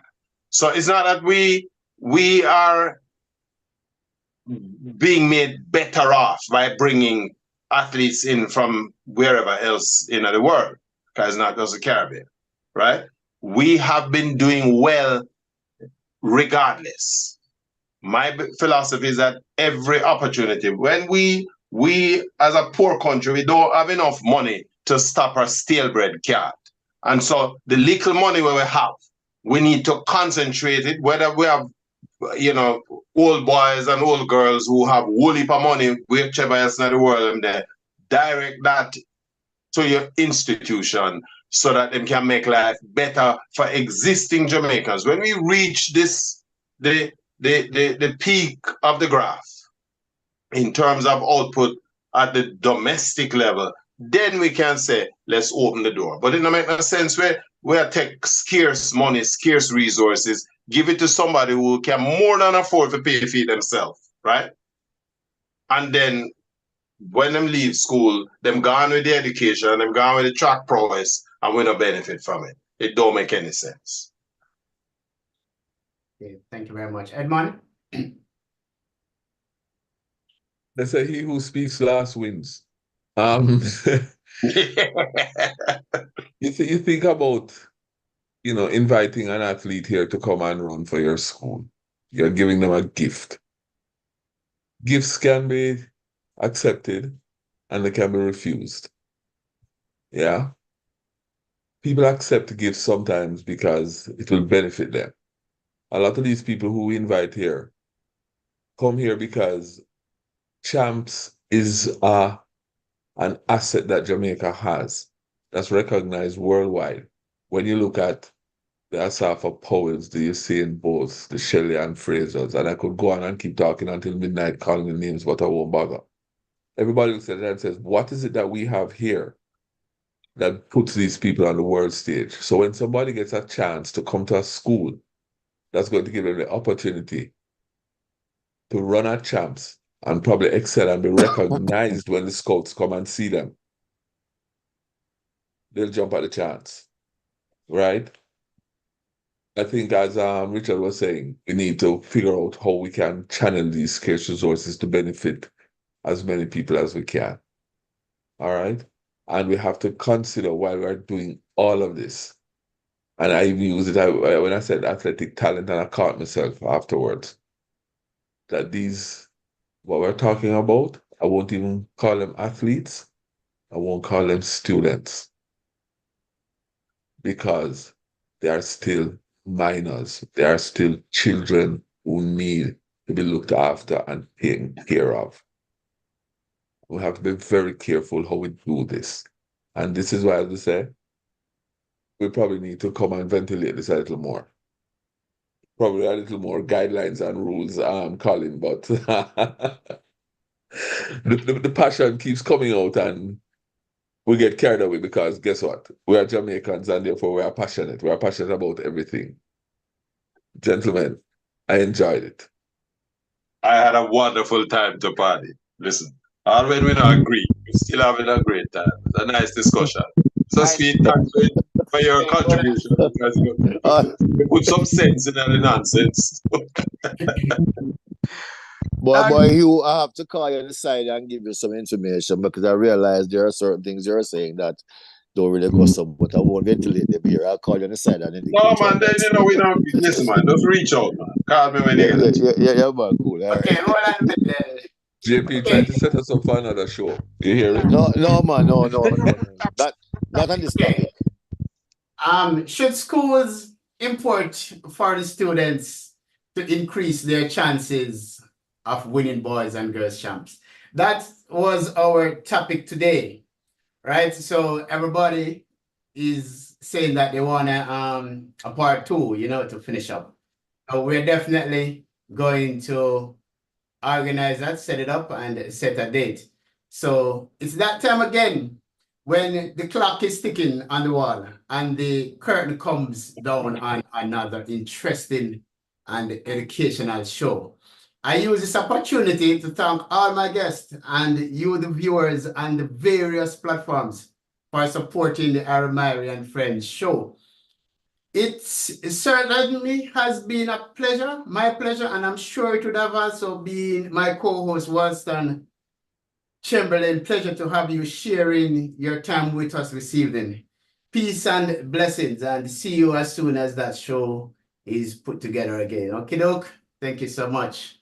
So it's not that we we are being made better off by bringing athletes in from wherever else in the world, because it's not just the Caribbean, right? We have been doing well regardless. My philosophy is that every opportunity, when we as a poor country, we don't have enough money to stop our stalebread cat. And so the little money we have, we need to concentrate it, whether we have, you know, old boys and old girls who have whole heap of money, whichever else in the world, and they direct that to your institution so that they can make life better for existing Jamaicans. When we reach this, the peak of the graph in terms of output at the domestic level, then we can say, let's open the door. But it doesn't make no sense where we take scarce money, scarce resources, give it to somebody who can more than afford to pay for it themselves, right? And then when them leave school, them gone with the education, them gone with the track prowess, and we don't benefit from it. It don't make any sense. Okay, thank you very much. Edmond? They say he who speaks last wins. You think about, you know, inviting an athlete here to come and run for your school. You're giving them a gift. Gifts can be accepted and they can be refused. Yeah. People accept gifts sometimes because it will benefit them. A lot of these people who we invite here come here because Champs is an asset that Jamaica has that's recognized worldwide. When you look at the Asafa Powells, the Usain Bolts, the Shelley and Frasers, and I could go on and keep talking until midnight calling the names, but I won't bother. Everybody looks at that and says, what is it that we have here that puts these people on the world stage? So when somebody gets a chance to come to a school, that's going to give them the opportunity to run at Champs and probably excel and be recognized when the scouts come and see them. They'll jump at the chance, right? I think as Richard was saying, we need to figure out how we can channel these scarce resources to benefit as many people as we can. All right? And we have to consider while we're doing all of this. And I use it when I said athletic talent, and I caught myself afterwards, that these, what we're talking about, I won't even call them athletes. I won't call them students, because they are still minors. They are still children who need to be looked after and taken care of. We have to be very careful how we do this. And this is why I would say we probably need to come and ventilate this a little more. Probably a little more guidelines and rules, Colin, but the passion keeps coming out and we get carried away because guess what? We are Jamaicans and therefore we are passionate. We are passionate about everything. Gentlemen, I enjoyed it. I had a wonderful time to party. Listen, all when we don't agree, we're still having a great time. It's a nice discussion. So sweet, thanks for your contribution, because you put some sense in the nonsense. Boy, Hugh, I have to call you on the side and give you some information, because I realize there are certain things you're saying that don't really go so, but I won't ventilate them here. I'll call you on the side and No, man, then you know we don't listen, man. Just reach out, man. Call me when you get it. Yeah, man, cool. All Okay, right. hold on a minute. JP trying to set us up for another show. You hear it? No, man, no. Not on this topic. Should schools import foreign students to increase their chances of winning boys and girls champs? That was our topic today, right? So everybody is saying that they want a part 2, you know, to finish up. So we're definitely going to organize that, set it up, and set a date. So it's that time again when the clock is ticking on the wall and the curtain comes down on another interesting and educational show. I use this opportunity to thank all my guests and you, the viewers, on the various platforms for supporting the Irie Myrie and Friends show. It certainly has been a pleasure, my pleasure, and I'm sure it would have also been my co-host Walston Chamberlain. Pleasure to have you sharing your time with us this evening. Peace and blessings, and see you as soon as that show is put together again. Okay, doke. Thank you so much.